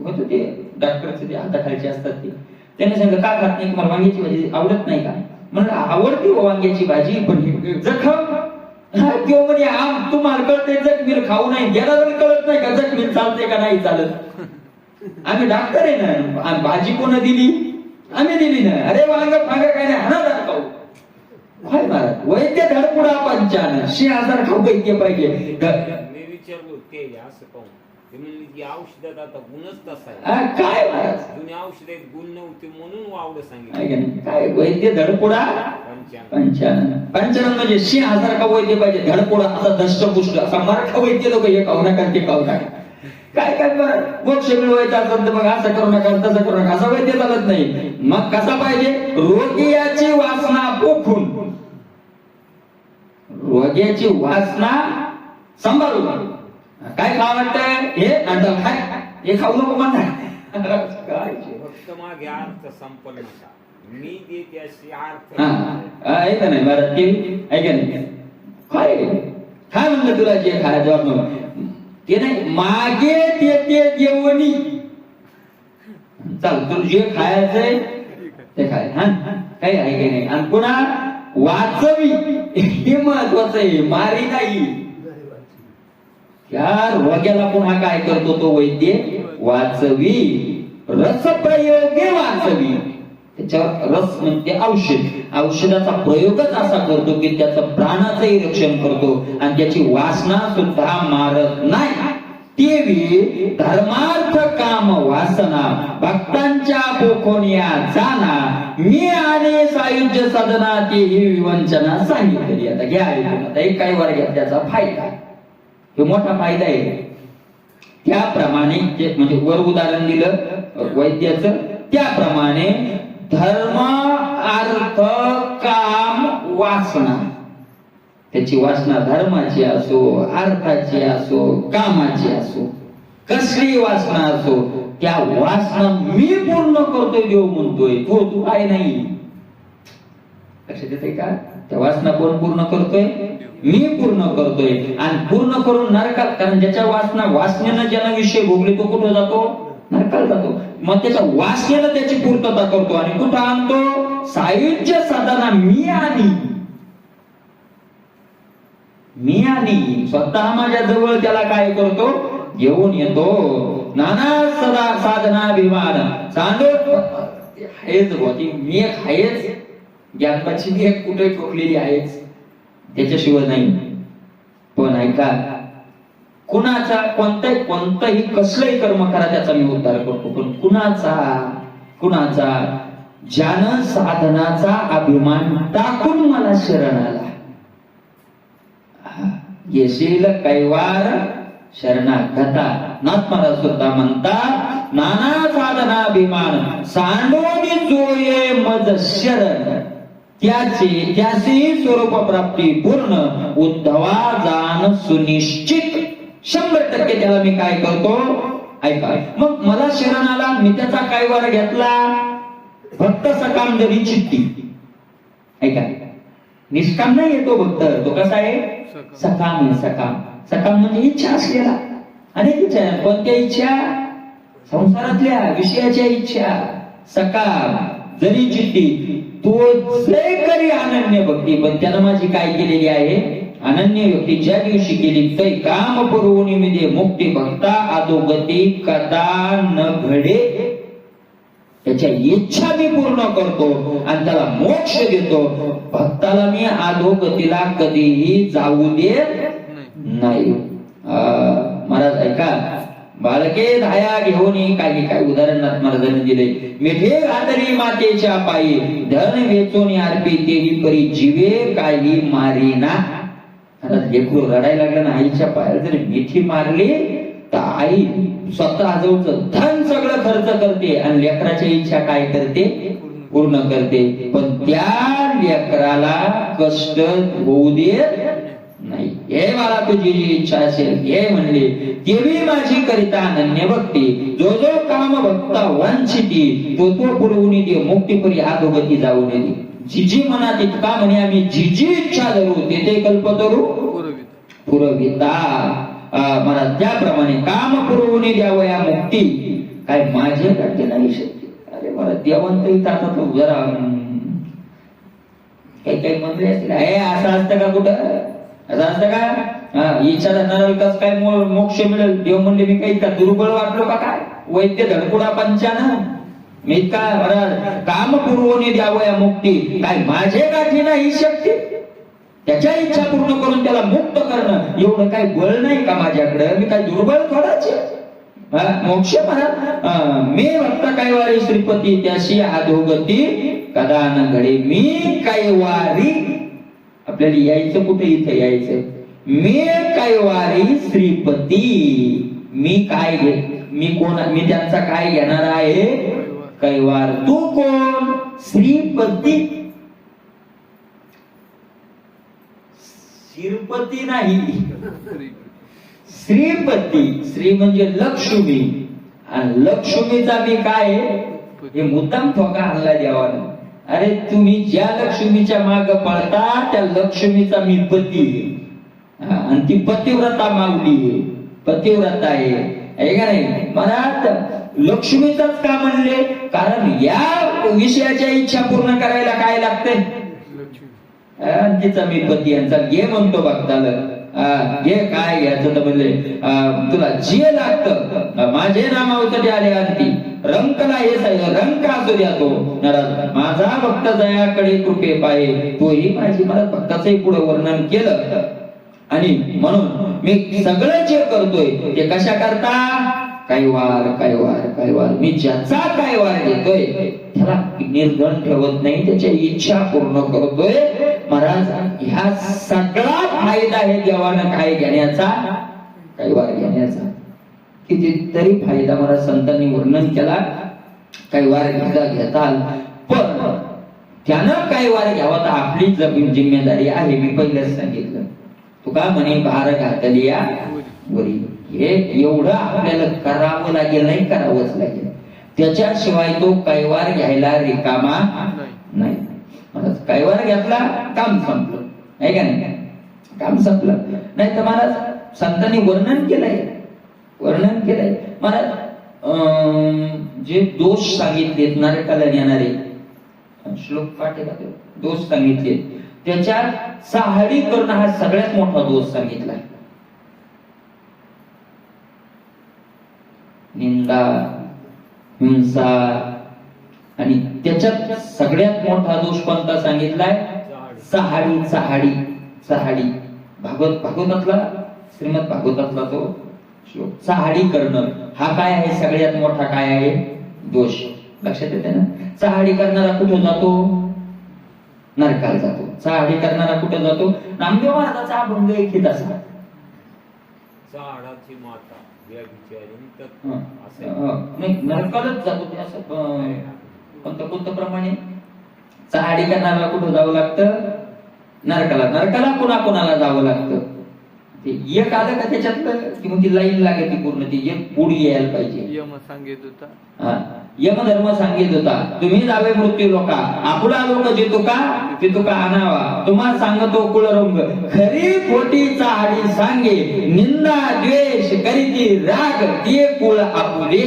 होतं ते डॉक्टरचे ते हाताखालचे असतात ते त्यांनी सांगितलं का खात नाही तुम्हाला वांग्याची भाजी आवडत नाही का. म्हणलं आवडते वांग्याची भाजी पण जखम किंवा म्हणे तुम्हाला कळतंय जखमीर खाऊ नाही गेला जर कळत नाही का जखमीर चालते का नाही चालत. आम्ही डॉक्टर आहे ना. भाजी कोण दिली आम्ही दिली ना. अरे वांग फांग काय नाही हा ना खाऊ. काय महाराज वैद्य धडपुडा पंचान 6000 खाऊ वैद्य पाहिजे.
मी विचारलो ते असं पाहून ते म्हणले की औषधात आता गुणच तसा आहे.
काय महाराज
जुने औषधात गुण नव्हते म्हणून वावडं सांगितलं.
काय वैद्य धडपुडा पंचानन म्हणजे 6000 का वैद्य पाहिजे. धडपुडा असा दष्टपुष्ट असा मराठा वैद्य लोक हे खाऊ नका ते खाऊ नका. काय काय बरं मोक्ष मिळवायचा असेल तर मग असं करू नका तसं करू नका असं वैद्य चालत नाही. मग कसा पाहिजे, रोगियाची वासना पोखून, रोग्याची वासना सांभाळून. काय खावं वाटतंय हे नाटक खाय, हे खाऊ नको म्हणतात काय
फक्त मागे अर्थ संपन्नता, मी देते अशी अर्थ
आहे का नाही बरं ते आहे का नाही. काय काय म्हणलं तुला जे खायचं ते नाही, मागे ते देवणी. चल तुला जे खायचंय ते खाय, हा काही आहे की नाही. आणि पुन्हा वाचवी हे महत्वाचं आहे, मारी नाही. या रोग्याला पुन्हा काय करतो तो वैद्य, वाचवी, रसप्रयोगे वाचवी. त्याच्यावर रस म्हणजे औषध, औषधाचा प्रयोगच असा करतो की त्याचं प्राणाचंही रक्षण करतो आणि त्याची वासना सुद्धा मारत नाही. तेवी धर्मार्थ काम वासना भक्तांच्या पोखोनिया जाना, मी आणि सायुज्य साधना ती ही विवंचना सांगितली. आता घ्या आता एक काही वर्गात त्याचा फायदा, हे मोठा फायदा आहे. त्याप्रमाणे म्हणजे वर उदाहरण दिलं वैद्याचं, त्याप्रमाणे धर्म अर्थ काम वासना, त्याची वासना धर्माची असो, अर्थाची असो, कामाची असो, कसली वासना असो, त्या वासना मी पूर्ण करतोय देव म्हणतोय. तू काय नाही. लक्षात येते का, त्या वासना कोण पूर्ण करतोय, मी पूर्ण करतोय. आणि पूर्ण करून नरकात, कारण ज्याच्या वासनेनं ज्यानं विषय भोगले तो कुठं जातो, नरकाला जातो. मग त्याच्या वासनेनं त्याची पूर्तता करतो आणि कुठं आणतो, सायुज्य साधना मी आणि स्वतः माझ्या जवळ त्याला काय करतो, घेऊन येतो. नाना सदा साधनाभिमान सांडो हेच होती, मी एक आहेच, ज्ञानाची मी एक कुठे ठोकलेली आहेच, त्याच्याशिवाय नाही. पण ऐका, कुणाचा कोणतंही कसलंही कर्म करा त्याचा मी उद्धार करतो, पण कुणाचा ज्यानं साधनाचा अभिमान टाकून मला शरण आला, येशील कैवार शरणागता. नाथ महाराज सुद्धा म्हणतात, नाना साधनाभिमान सांडोनी जोये मज शरण, त्याची स्वरूप प्राप्ती पूर्ण उद्धवा जाण सुनिश्चित. 100% त्याला मी काय करतो, ऐका. मग मला शरण आला, मी त्याचा कैवार घेतला, भक्त सकाम जरी चित्ती. ऐका, निष्काम नाही येतो भक्त, तो कसा आहे, सकाम आहे. सकाम म्हणजे इच्छा असलेला, अनेक इच्छा. कोणत्या इच्छा, संसारातल्या विषयाच्या इच्छा. सकाम जरी चित्ती, तो जय करी अनन्य भक्ती. पण त्यानं माझी काय केलेली आहे, अनन्य भक्ती ज्या दिवशी केली, तै काम पुरवणी मध्ये मुक्ती भक्ता अधोगती कदा न घडे. त्याच्या इच्छा मी पूर्ण करतो आणि त्याला मोक्ष देतो. भक्ताला मी अधोगतीला कधीही जाऊ देत नाही. महाराज ऐका, बालके धाया घेऊन काही उदाहरणात महाराजांनी दिले. मिठे घातली मातेच्या पायी, धन वेचून अर्पी तेही परी जीवे काही मारीना. लेकरू रडायला लागलं ना, आईच्या पायाला जर मिठी मारली तर आई स्वतः जवळचं धन सगळं खर्च करते आणि लेकराच्या इच्छा काय करते, पूर्ण करते. पण त्या लेकराला कष्ट होऊ देत नाही. हे मला तुझी जी इच्छा असेल हे म्हणले, देवी माझी करिता अनन्य भक्ती, जो काम भक्ता वंचिती, तो पुरवून दे मुक्तीपरी अधोगती जाऊ नये. जी मनात इतका म्हणे आम्ही जी इच्छा धरू ते कल्पतरू पुरविता. मला त्याप्रमाणे काम पुरवून द्यावया मुक्ती, काय माझे करते नाही शक्य. अरे मला देवंत आता तो जरा काही म्हणले असतील, हे असं असतं का, कुठं असं असतं का, इच्छा धरणारा विकास काय मोक्ष मिळेल. देव म्हणले मी काही का दुर्बळ वाटलो का काय, वैद्य धडकुडा पंचान मी काय काम पुरवून द्यावया मुक्ती, काय माझे गाठी नाही शक्ती. त्याच्या इच्छा पूर्ण करून त्याला मुक्त करणं एवढं काय बळ नाही का माझ्याकडे, मी काय दुर्बळ थोडाच. मोक्ष म्हणा मी भक्त कैवारी श्रीपती, त्याशी अधोगती कदा न घडे. मी कैवारी, आपल्याला यायचं कुठे, इथं यायचं. मी कैवारी श्रीपती, मी काय घे मी कोण मी त्यांचा काय घेणार आहे कैवार. तू कोण? श्रीपती. शिरपती नाही, श्रीपती. श्री म्हणजे लक्ष्मी, आणि लक्ष्मीचा मी काय हे मुद्दाम ठोका आणला देवानं. अरे तुम्ही ज्या लक्ष्मीच्या माग पळता त्या लक्ष्मीचा मी पती आहे, आणि ती पतिव्रता माऊली आहे, पतिव्रता आहे का नाही. मला लक्ष्मीचाच का म्हणले? कारण या विषयाच्या इच्छा पूर्ण करायला काय लागते? तिचा मी पती यांचा घे म्हणतो भक्ताला. घे काय घ्यायचं तर म्हणले तुला जे लागतं माझे नाम अवतरी आले आणती रंकला हे रंक असू द्या तो माझा भक्त दयाकडे कृपे पाये. तोही माझी मला भक्ताचंही पुढे वर्णन केलं. आणि म्हणून मी सगळं जे करतोय ते कशा करता? कैवार कैवार कैवार. मी ज्याचा कैवार घेतोय त्याला निर्धन ठेवत नाही, त्याच्या इच्छा पूर्ण करतोय. महाराज ह्या सगळा फायदा आहे देवानं काय घेण्याचा? कैवार घेण्याचा. कितीतरी फायदा मला संतांनी वर्णन केला. कैवार घेताल पण त्यानं कैवार घ्यावा तर आपली जिम्मेदारी आहे. मी पहिलेच सांगितलं तुका म्हणे भार घातलिया वरी. हे एवढं आपल्याला करावं लागेल, नाही करावंच लागेल. त्याच्याशिवाय तो कैवार घ्यायला रिकामा नाही. कैवार घेतला काम संपलं, आहे का नाही? काम संपलं. नाही तर मला संतांनी वर्णन केलंय मला जे दोष सांगितलेत नरकाला नेणारे श्लोक पाठ का दोष सांगितले त्याच्यात चहाडी करणं हा सगळ्यात मोठा दोष सांगितलाय. निंदा, हिंसा, आणि त्याच्यात सगळ्यात मोठा दोष कोणता सांगितलाय? चहाडी चहाडी चहाडी. भागवतातला श्रीमद भागवतातला तो श्लोक. चहाडी करणं हा काय आहे? सगळ्यात मोठा काय आहे? दोष. लक्षात येते ना? चहाडी करणारा कुठे जातो? नरकाला जातो. चहाडी करणारा कुठे जातो? नामदेव महाराजाचा अभंग एक हित असा
चहाडाची माता
नाही नरकालाच जातो ते. असं कोणतं प्रमाणे चहाडी करणारा कुठं जावं लागतं? नरकाला. नरकाला कोणाला जावं लागतं? ते एक आलं का त्याच्यातलं की मग ती लाईन लागते पूर्ण. ती एक पुढे यायला पाहिजे.
यम सांगित होता,
यमधर्म सांगित होता तुम्ही जावे मृत्यू लोका आपला लोक जे तुका ते तुका आणावा. तुम्हा सांगतो कुळरंग खरी खोटी चहाडी सांगे निंदा द्वेष करीती राग ते कुळ आपुले.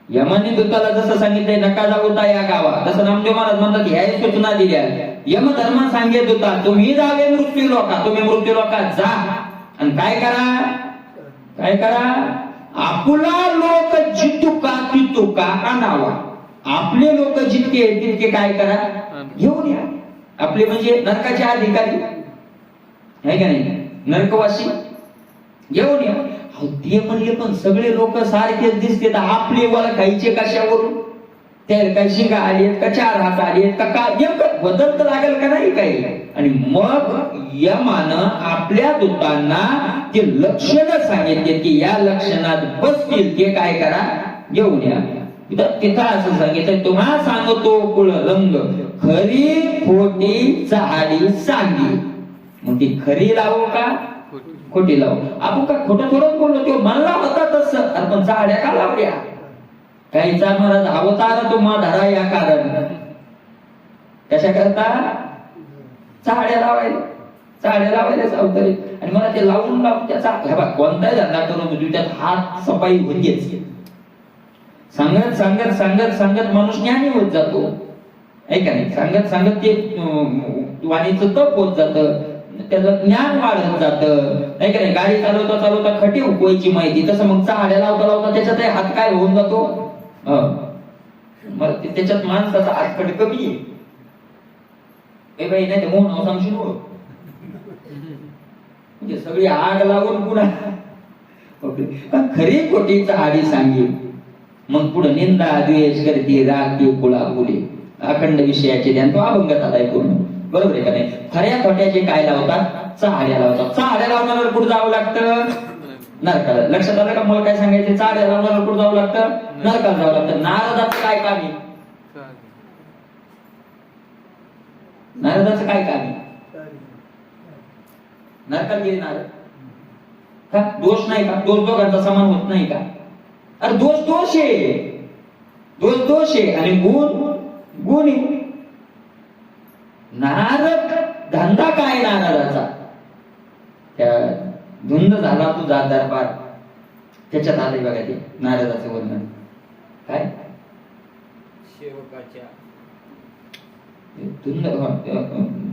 यमाने दूताला जसं सांगितलंय नका जाऊ या गावात, तसं नामदेव महाराज म्हणतात ह्या सूचना दिल्या. यमधर्म सांगेत होता तुम्ही जावे मृत्यू लोका, तुम्ही मृत्यू लोकात जा आणि काय करा आपला लोक जितुका तितुका आणावा. आपले लोक जितके तितके काय करा घेऊन या. आपले म्हणजे नरकाचे अधिकारी आहे का नाही? नरकवासी घेऊन या. ते म्हणले पण सगळे लोक सारखेच दिसते तर आपले ओळखायचे कशावरून? त्याला काय शिंगा आलेत का 4 हात आलेत का नेमकं बदल तर लागेल का नाही काही? आणि मग यमानं आपल्या दूतांना ते लक्षणं सांगितले की या लक्षणात बसतील ते काय करा घेऊन या. तिथं असं सांगितलं तुम्हा सांगतो कुळ रंग खरी खोटी चहाडी सांगी. मग ती खरी लावू का खोटी लावू? आपण का खोटं थोडं बोललो तो म्हणला होता तसं. आपण चहाड्या का लावल्या? काहीचा महाराज अवतार तुम्हा धरा या कारण कशा करता? चहाड्या लावायला अवतरी. आणि मला ते लावून त्याचा कोणताही धंदा करून त्यात हात सफाई होतीच. सांगत माणूस ज्ञानी होत जातो, आहे का नाही? सांगत ते वाणीचं तप होत जातं, त्याचं ज्ञान वाढत जातं, नाही का नाही? गाडी चालवता खटी उकवायची माहिती. तसं मग चहाड्या लावता त्याच्यात हात काय होऊन जातो? मग त्याच्यात माणसाचा हातखट कमी आहे बाई. नाही ते मोह सांगशील म्हणजे सगळी आग लावून पुन्हा खरी खोटी चहाडी सांगी. मग पुढे निंदा द्वेष करते राग ते कुळा कुले अखंड विषयाचे ध्यान तो अभंग झालाय पूर्ण. बरोबर आहे का नाही? खऱ्या खोट्याचे काय लावतात? चहाड्या लावतात. चहाड्या लावण्यावर कुठं जावं लागतं? नरकाला. लक्षात आलं का? मला काय सांगायचं? चाड्याला नरकूड जावं लागतं, नरकाला जावं लागतं. नारदाचं काय काम आहे? नारदाचं काय काम आहे? नरकाला गेले नारद का? दोष नाही का? दोष दोघांचा समान होत नाही का? अरे दोष दोष आहे, दोष दोष आहे आणि गुण गुण आहे. नारद धंदा काय नारदाचा? त्या धुंद झाला तू जात दरबार, त्याच्यात आले बघा ते नारदाचं वर्णन. काय
सेवकाच्या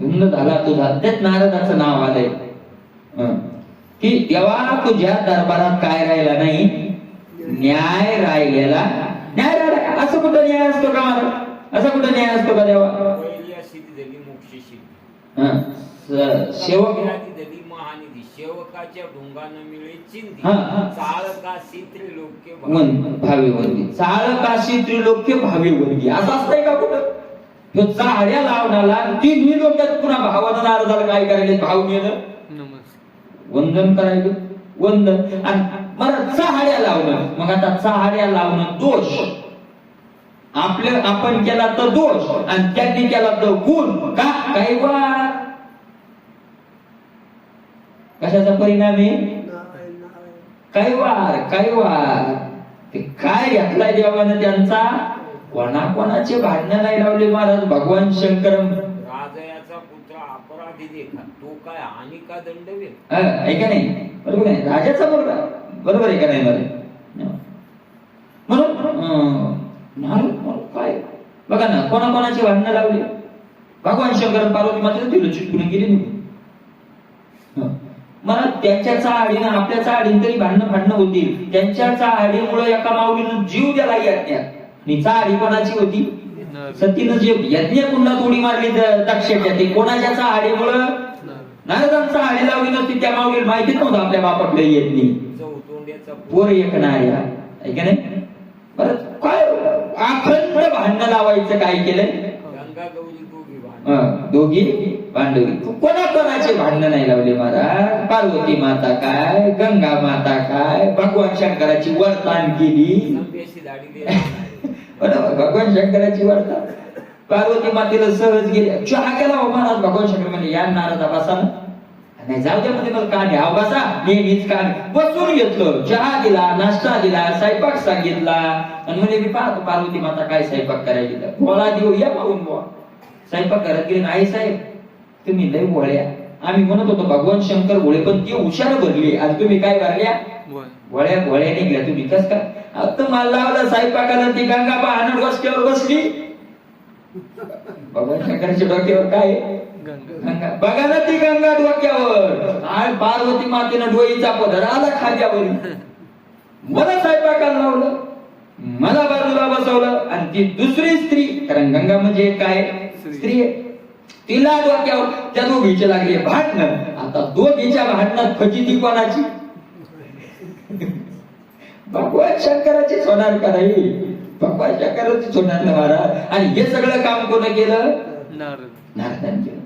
धुंद झाला तुझा, त्यात नारदाचं नाव आलंय की तेव्हा तुझ्या दरबारात काय राहिला नाही? न्याय राहिलेला. न्याय राहिला असं कुठं न्याय असतो का मला? असं कुठं न्याय असतो का देवा?
पहिली सिद्धी झाली मोक्ष सिद्धी,
सेवक
झाली महानिधी. सेवकाच्या ढोंगानं मिळे चिंती,
हा.
चाळकाशी त्रिलोक्य
भावी वंदी. चाळकाशी त्रिलोक्य भावी वंदी असं असतंय का कुठं? तो चाहड्या लावणाला तिन्ही लोकात पुन्हा भावानं नारदाला काय करायले? भाव नेलं, वंदन करायचं, वंदन. आणि बरं चाहड्या लावणं, मग आता चाहड्या लावणं दोष. आपण केला तर दोष आणि त्यांनी केला तर गुण का? काही वार कशाचा परिणाम आहे? काही वार ते काय घेतलाय देवानं त्यांचा? कोणाकोणाचे भांडणं नाही लावले महाराज. भगवान शंकर
राजयाचा पुत्र अपराधी देखा, तो काय हानी का दंडवे?
ऐका नाही, बरोबर आहे. राजाचा मुलगा, बरोबर आहे का नाही? मला म्हणून काय बघा ना, कोणाकोणाची भांडणं लावली. भगवान शंकर पार्वती मात्र दिलं चिटकून गेली निघून. मला त्यांच्या चाळीनं आपल्या चाळीन तरी भांडणं होतील. त्यांच्या चाळीमुळे एका माऊलीनं जीव द्याला यज्ञात. चाळी कोणाची होती? सतीनं जे यज्ञ कुंडात उडी मारली दक्षाच्या, ते कोणाच्या चाळीमुळं? नारदांचा चाळी लावली नसती त्या माऊलीला माहितीच नव्हतं आपल्या बापाकडे यज्ञ पोर ऐकणाऱ्या. ऐका नाही परत काय अखंड भांडणं लावायचं काय केलंय?
गंगा गौरी
दोघी भांडवली. कोणाकोणाचे भांडणं नाही लावले महाराज. पार्वती माता काय, गंगा माता काय, भगवान शंकराची वर्तान केली. बरोबर, भगवान शंकराची वार्ता. पार्वती मातेला सहज गेले, चहा केला हो महाराज. भगवान शंकर म्हणजे या नारदा बसा ना, नाही जाऊ द्या मध्ये मला का नाही आव बसा. नेहमीच का बसून घेतलं, चहा दिला, नाश्ता दिला, स्वयंपाक सांगितला. आणि म्हणजे मी पाहतो पार्वती माता काय स्वयंपाक करायला दिला. बोला देऊ या पाहून बुवा. स्वयंपाक करत गेले. नाही साहेब तुम्ही लय भोळ्या. आम्ही म्हणत होतो भगवान शंकर भोळे, पण ती हुशार भरली आणि तुम्ही काय भरल्या? भोळ्या निघल्या तुम्ही. कस काय? आता मला लावलं स्वयंपाकाला, ती गंगा पाहणार बसल्यावर बसली. भगवान शंकराच्या डोक्यावर काय? गंगा. बघा ना ती गंगा डोक्यावर. आणि पार्वती मातेनं डोईचा पदर आला खाद्यावर. मला स्वयंपाकाला लावलं, मला बाजूला बसवलं. आणि ती दुसरी स्त्री, कारण गंगा म्हणजे काय? स्त्री आहे. तिला डोक्यावर. त्या दोघीचे लागले भांडणं. आता दोघीच्या भांडणात फजिती कोणाची? भगवान शंकराचीच होणार का नाही? भगवान शंकराचीच होणार ना महाराज. आणि हे सगळं काम कोण केलं? नारदानं केलं.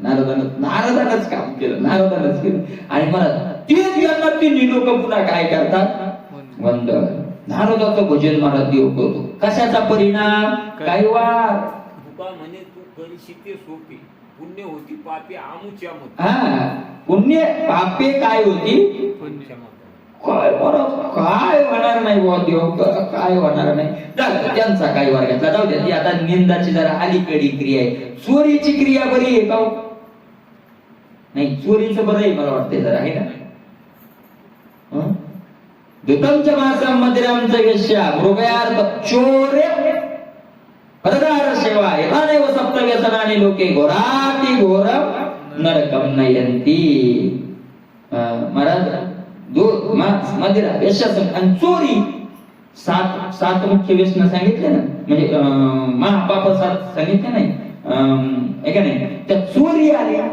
नारदानच काम केलं, नारदानच केलं. आणि मला तेच यांना तिन्ही लोक पुन्हा काय करतात? वंदन. नारदाचं भजन महाराज देव करतो. कशाचा परिणाम? काही वार.
तुका म्हणे तू करशी ते सोपी, पुण्य होती पापे आमुच्या मत.
हा, पुण्य पापे काय होती? काय होणार नाही बुवा देव, काय होणार नाही. त्यांचा काही वार घेतला, जाऊ द्या. ती आता निंदाची जरा अलीकडी क्रिया आहे. चोरीची क्रिया बरी आहे का? नाही, चोरीचं बरं आहे मला वाटतंय जरा, आहे ना? दुतमच्या मासम मदिरामचं यश्या मृगयार्थ चोरे परदार सेवा एकानेव सप्त व्यसनाने लोके घोराती घोर नरकम नयंती. महाराज दूध, मांस, मदिरा, व्यसन आणि चोरी, सात मुख्य व्यसन सांगितले ना. म्हणजे महापाप सात सांगितले नाही, ऐका नाही. त्या चोरी आल्या,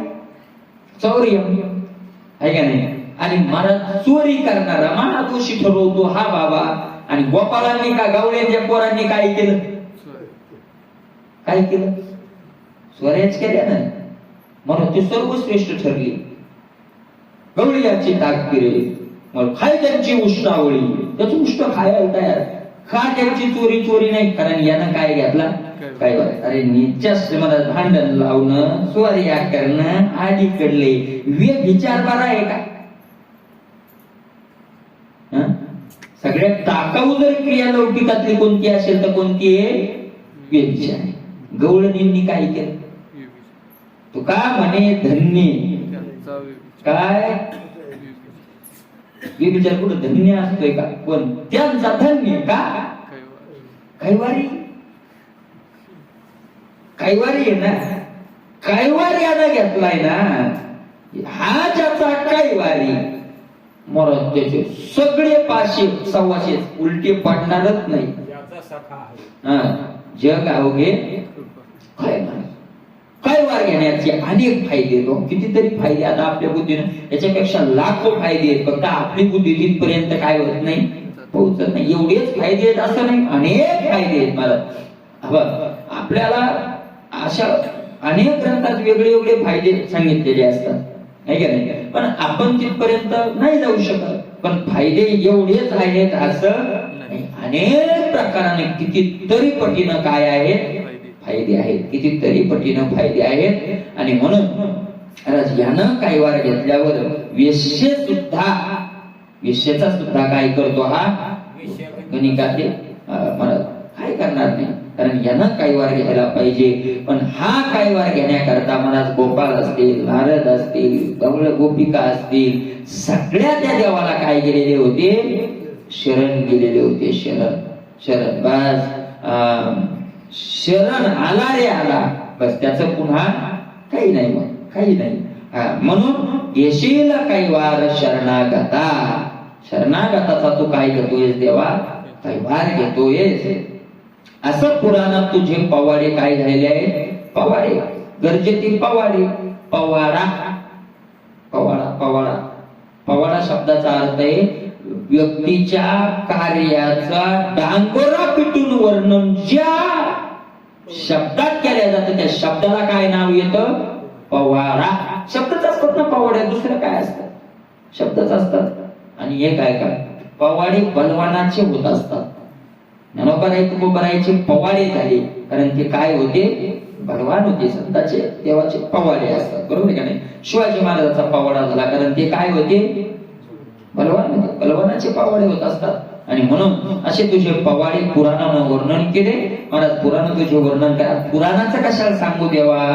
चौर्यम, ऐका नाही. आणि महाराज चोरी करणारा महादोषी ठरवतो हा बाबा. आणि गोपाळांनी का गावड्यांच्या पोरांनी काय केलं? काय केलं? स्वरेच केल्या ना. म्हणून ती सर्वश्रेष्ठ ठरली. गवळीयाची ताक फिरे, मग खाय त्यांची उष्णावळी, त्याचं उष्ण खायला तयार. खा त्यांची चोरी चोरी नाही, कारण यानं काय घेतला काय बरं. अरे नीच्याच मला भांडण लावणं, स्वारिया करणं, आधी कडले विचार बरा आहे का? सगळ्यात टाकाऊ जर क्रिया लौकिकातली कोणती असेल तर कोणती आहे? व्यभिचार. गवळणींनी काय केलं? तू का म्हणे धन्य काय व्यभिचार कुठं धन्य असतोय का? कोण त्यांचा धन्य का? कैवारी. कैवारी आहे ना, कैवारी यानं घेतलाय ना, हा ज्याचा कैवारी मरत त्याचे सगळे 500 सव्वाशे उलटे पडणारच नाही.
ज्याचा सखा आहे
जग अवघे कैवार घेण्याचे अनेक फायदे. कितीतरी फायदे आता आपल्या बुद्धीने, याच्यापेक्षा लाखो फायदे आहेत. फक्त आपली बुद्धी तिथपर्यंत काय होत नाही, पोहोचत नाही. एवढेच फायदे आहेत असं नाही, अनेक फायदे आहेत. मला आपल्याला अशा अनेक ग्रंथात वेगळे वेगळे फायदे सांगितलेले असतात, नाही का नाही? पण आपण तिथपर्यंत नाही जाऊ शकत. पण फायदे एवढेच आहेत असं नाही. अनेक प्रकाराने कितीतरी पटीनं काय आहेत फायदे आहेत, कितीतरी पटीनं फायदे आहेत. आणि म्हणून यानं कैवार घेतल्यावर वेश्येचा सुद्धा काय करतो हा गणिकाते मला काय करणार नाही, कारण यानं कैवार घ्यायला पाहिजे. पण हा कैवार घेण्याकरता मला गोपाळ असतील, नारद असतील, गवळ गोपिका असतील, सगळ्या त्या देवाला काय गेलेले होते? शरण गेलेले होते. शरण बस शरण आला रे आला, बस त्याचं पुन्हा काही नाही, मग काही नाही. म्हणून येशील कैवार शरणागता. शरणागताचा तू काय घेतोयस देवा? कैवार घेतोयस. असं पुराणात तुझे पवाडे काय झालेले आहे? पवाडे गरजेतील पवाडे. पवाडा पवाडा पवाडा पवाडा शब्दाचा अर्थ आहे व्यक्तीच्या कार्याचा डांगोरा पिटून वर्णन ज्या शब्दात केल्या जातं त्या शब्दाला काय नाव येतं? पवाडा. शब्दच असतात ना पवाड्या, दुसरं काय असतं? शब्दच असतात. आणि हे काय पवाडे बलवानाचे होत असतात. ज्ञानोबराय तुकोबरायचे पवाडे झाले, कारण ते काय होते? बलवान होते. संतांचे देवाचे पवाडे असतात, बरोबर आहे का नाही? शिवाजी महाराजांचा पवाडा झाला, कारण ते काय होते? बलवान होते. बलवानाचे पवाडे होत असतात. आणि म्हणून असे तुझे पवाडे पुराणानं वर्णन केले. महाराज पुराण तुझे वर्णन करा. पुराणाचं कशाला सांगू देवा?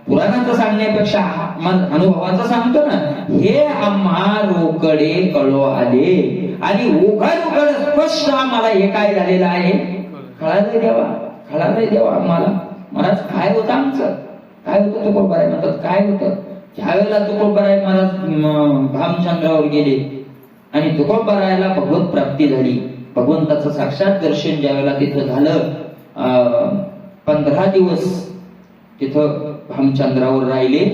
पुराणाचं सांगण्यापेक्षा अनुभवाचं सांगतो ना. हे आम्हा रोकडे कळो आले, आणि उघड उघड स्पष्ट आम्हाला हे काय झालेलं आहे कळालंय देवा, कळालंय देवा आम्हाला. महाराज काय होतं आमचं? काय होतं? तुकोबराय म्हणतात काय होतं? ज्यावेळेला तुकोबराय महाराज भामचंद्रावर गेले आणि तुकोबरायला भगवत प्राप्ती झाली, भगवंताचं साक्षात दर्शन ज्यावेळेला तिथं झालं, 15 दिवस तिथं भामचंद्रावर राहिले.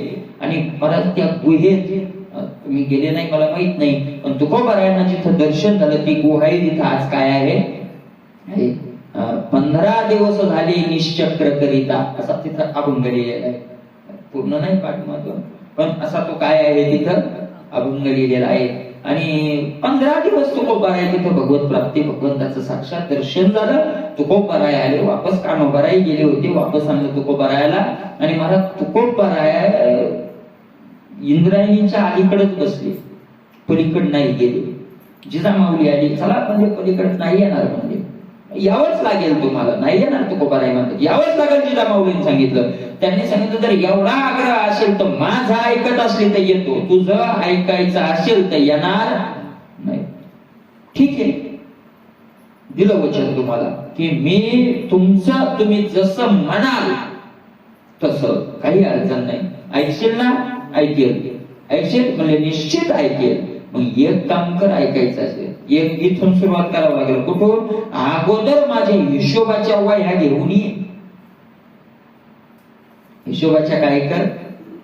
आणि महाराज त्या गुहेत तुम्ही गेले नाही मला माहित नाही, पण तुकोबरायांना जिथं दर्शन झालं ती गुहा तिथं आज काय आहे? 15 दिवस झाले निश्चक्र करिता, असा तिथं अभंग लिहिलेला आहे. पूर्ण नाही पाठ महत्व, पण असा तो काय आहे तिथं अभंग लिहिलेला आहे. आणि 15 दिवस तुकोबराय तिथं भगवत प्राप्ती, भगवंताचं साक्षात दर्शन झालं. तुकोबराय आले वापस. कान्होबराय गेले होते, वापस आणलं तुकोबरायाला. आणि महाराज तुकोबराय इंद्रायणीच्या अलीकडेच बसले, पलीकड नाही गेले. जिजामाऊली आली, चला म्हणजे पलीकडे नाही येणार, म्हणजे यावंच लागेल तुम्हाला, नाही येणार तुकोबराय म्हणतात, यावंच लागेल. जिजामाऊलीने सांगितलं. त्यांनी सांगितलं जर एवढा आग्रह असेल तर माझा ऐकत असले तर येतो, तुझं ऐकायचं असेल तर येणार नाही. ठीक आहे, दिलं वचन तुम्हाला की मी तुमचं तुम्ही जसं म्हणाल तसं, काही अडचण नाही. ऐकशील ना? ऐकेल म्हणजे निश्चित ऐकेल. मग एक काम कर, ऐकायचं असेल एक इथून सुरुवात करावं लागेल. कुठून? अगोदर माझ्या हिशोबाच्या वह्या घेऊन ये. हिशोबाच्या काय कर?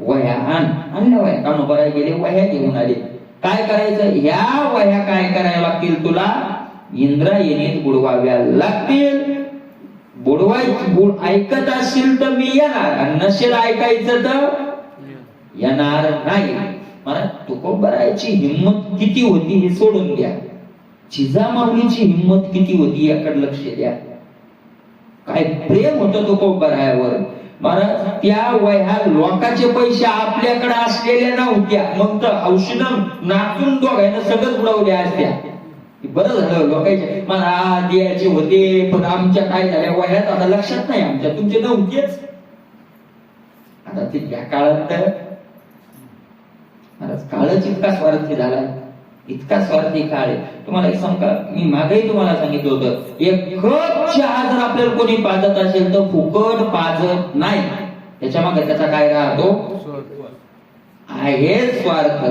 वह्या आणल्या. वह्या कान्होबराय गेले, वह्या घेऊन आले. काय करायचं? ह्या वह्या काय करायला लागतील तुला? इंद्रायणीत बुडवाव्या लागतील. बुड ऐकत असेल तर मी येणार, आणि नसेल ऐकायचं तर येणार नाही. मला तुकोबारायची हिंमत किती होती हे सोडून द्या, जिजामाऊलीची हिंमत किती होती याकडे लक्ष द्या. काय प्रेम होतं तुकोबारायावर. महाराज त्या वह्या लोकांचे पैसे आपल्याकडे असलेल्या नव्हत्या, मग तर औषधं नाचून दोघांना सगळं उडवल्या असत्या. बरं झालं लोकांचे मला द्यायचे होते, पण आमच्या काय झाल्या वह्यात आता लक्षात नाही, आमच्या तुमचे नव्हतेच. आता ते त्या काळात तर महाराज काळच इतका स्वार्थी झाला, इतका स्वार्थी काळ आहे. तुम्हाला एक सांगा, मी मागेही तुम्हाला सांगितलं होतं, एक कप चहा जर आपल्याला कोणी पाजत असेल तर फुकट पाजत नाही. त्याच्या मागे त्याचा काय राहतो, आहे स्वार्थ,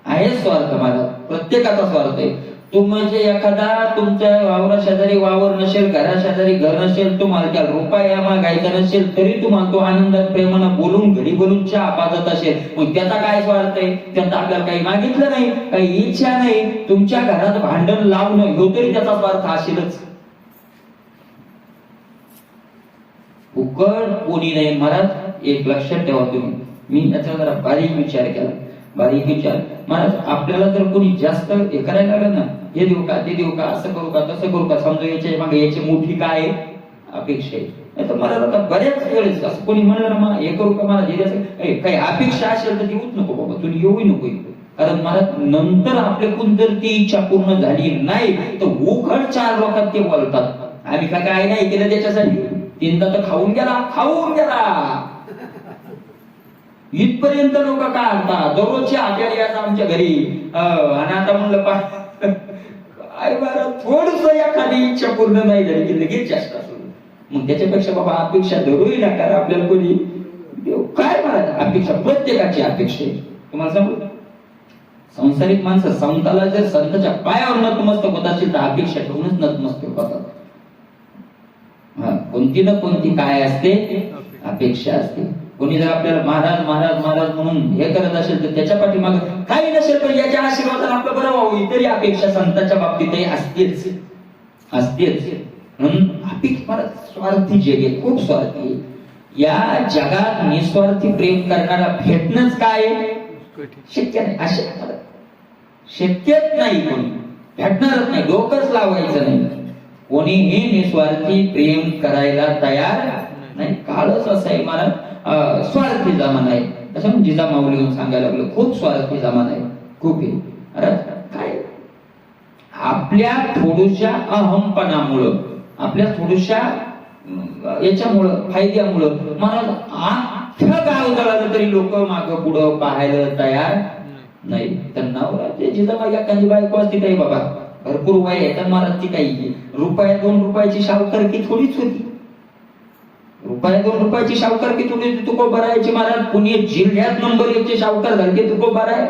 आहे स्वार्थ. माझा प्रत्येकाचा स्वार्थ आहे. म्हणजे एखादा तुमच्या वावरा शेजारी वावर नसेल, घरा शेजारी घर नसेल, तुम्हाला त्या रुपया मागायचा नसेल तरी तुम्हाला तो आनंदात प्रेमानं बोलून घरी बोलून चहा पाजत असेल, मग त्याचा काय स्वार्थ आहे. त्याचा आपल्याला काही मागितलं नाही, काही इच्छा नाही, तुमच्या घरात भांडण लावणं हो तरी त्याचा स्वार्थ असेलच. उकड कोणी नाही. महाराज एक लक्षात ठेवा तुम्ही, मी याचा जरा बारीक विचार केला, बारीक विचार. महाराज आपल्याला जर कोणी जास्त हे करायला लागलं ना, हे देऊ का ते देऊ का, असं करू का तसं करू का, समजा याच्या मागे याची मोठी काय अपेक्षा आहे. नाही तर मला आता बऱ्याच वेळेस असं कोणी म्हणलं ना मला हे करू का, मला जे काही अपेक्षा असेल तर देऊच नको बाबा, तुम्ही येऊही नको. कारण मला नंतर आपल्याकडून जर ती इच्छा पूर्ण झाली नाही तर उघड चार लोकात ते बोलतात, आम्ही काय नाही केलं त्याच्यासाठी, तीनदा तर खाऊन गेला. इथपर्यंत लोक काय आणतात, दररोजच्या आचार्य यायचं आमच्या घरी, आणि आता म्हणलं काय बरं थोडस एखादी इच्छा पूर्ण नाही झाली की लगेच जास्त असतो. मग त्याच्यापेक्षा बाबा अपेक्षा धरूही नका आपल्याला कोणी काय मला अपेक्षा, प्रत्येकाची अपेक्षा आहे. तुम्हाला सांगू, संसारिक माणसं संताला जर संताच्या पायावर नतमस्तक होत असेल तर अपेक्षा ठेवूनच नतमस्तक होतात. कोणती ना कोणती काय असते, अपेक्षा असते. कोणी जर आपल्याला महाराज महाराज महाराज म्हणून हे करत असेल तर त्याच्या पाठीमागे काही नसेल पण याच्या आशीर्वादाने आपलं बरं व्हावं तरी अपेक्षा संतांच्या बाबतीतही असतेच. म्हणून अपेक्षा स्वार्थी जग आहे, खूप स्वार्थी. या जगात निस्वार्थी प्रेम करणारा भेटणंच काय शक्य नाही, शक्यच नाही, कोणी भेटणारच नाही, डोकंच लावायचं नाही. कोणीही निस्वार्थी प्रेम करायला तयार नाही. काळच असं आहे मला स्वार्थी जमाना आहे. तसं जिजामाऊली सांगायला लागलं, खूप स्वार्थी जमाना आहे, खूप आहे. अरे काय आपल्या थोड्याशा अहमपणामुळं, आपल्या थोड्याशा याच्यामुळं फायद्यामुळं मला अख्खं गाव जळालं तरी लोक मागं पुढं पाहायला तयार नाही. तर नवरा ते जिजामाई एखादी बायको असती काही बाबा भरपूर वय आहे तर मला ती काही रुपया 2 रुपयाची शावकारकी थोडीच होती. रुपया 2 रुपयाची शावकारकी थोडी तुकोबारायची. महाराज पुणे जिल्ह्यात नंबर 1 चे शावकार झाले तुकोबाराय.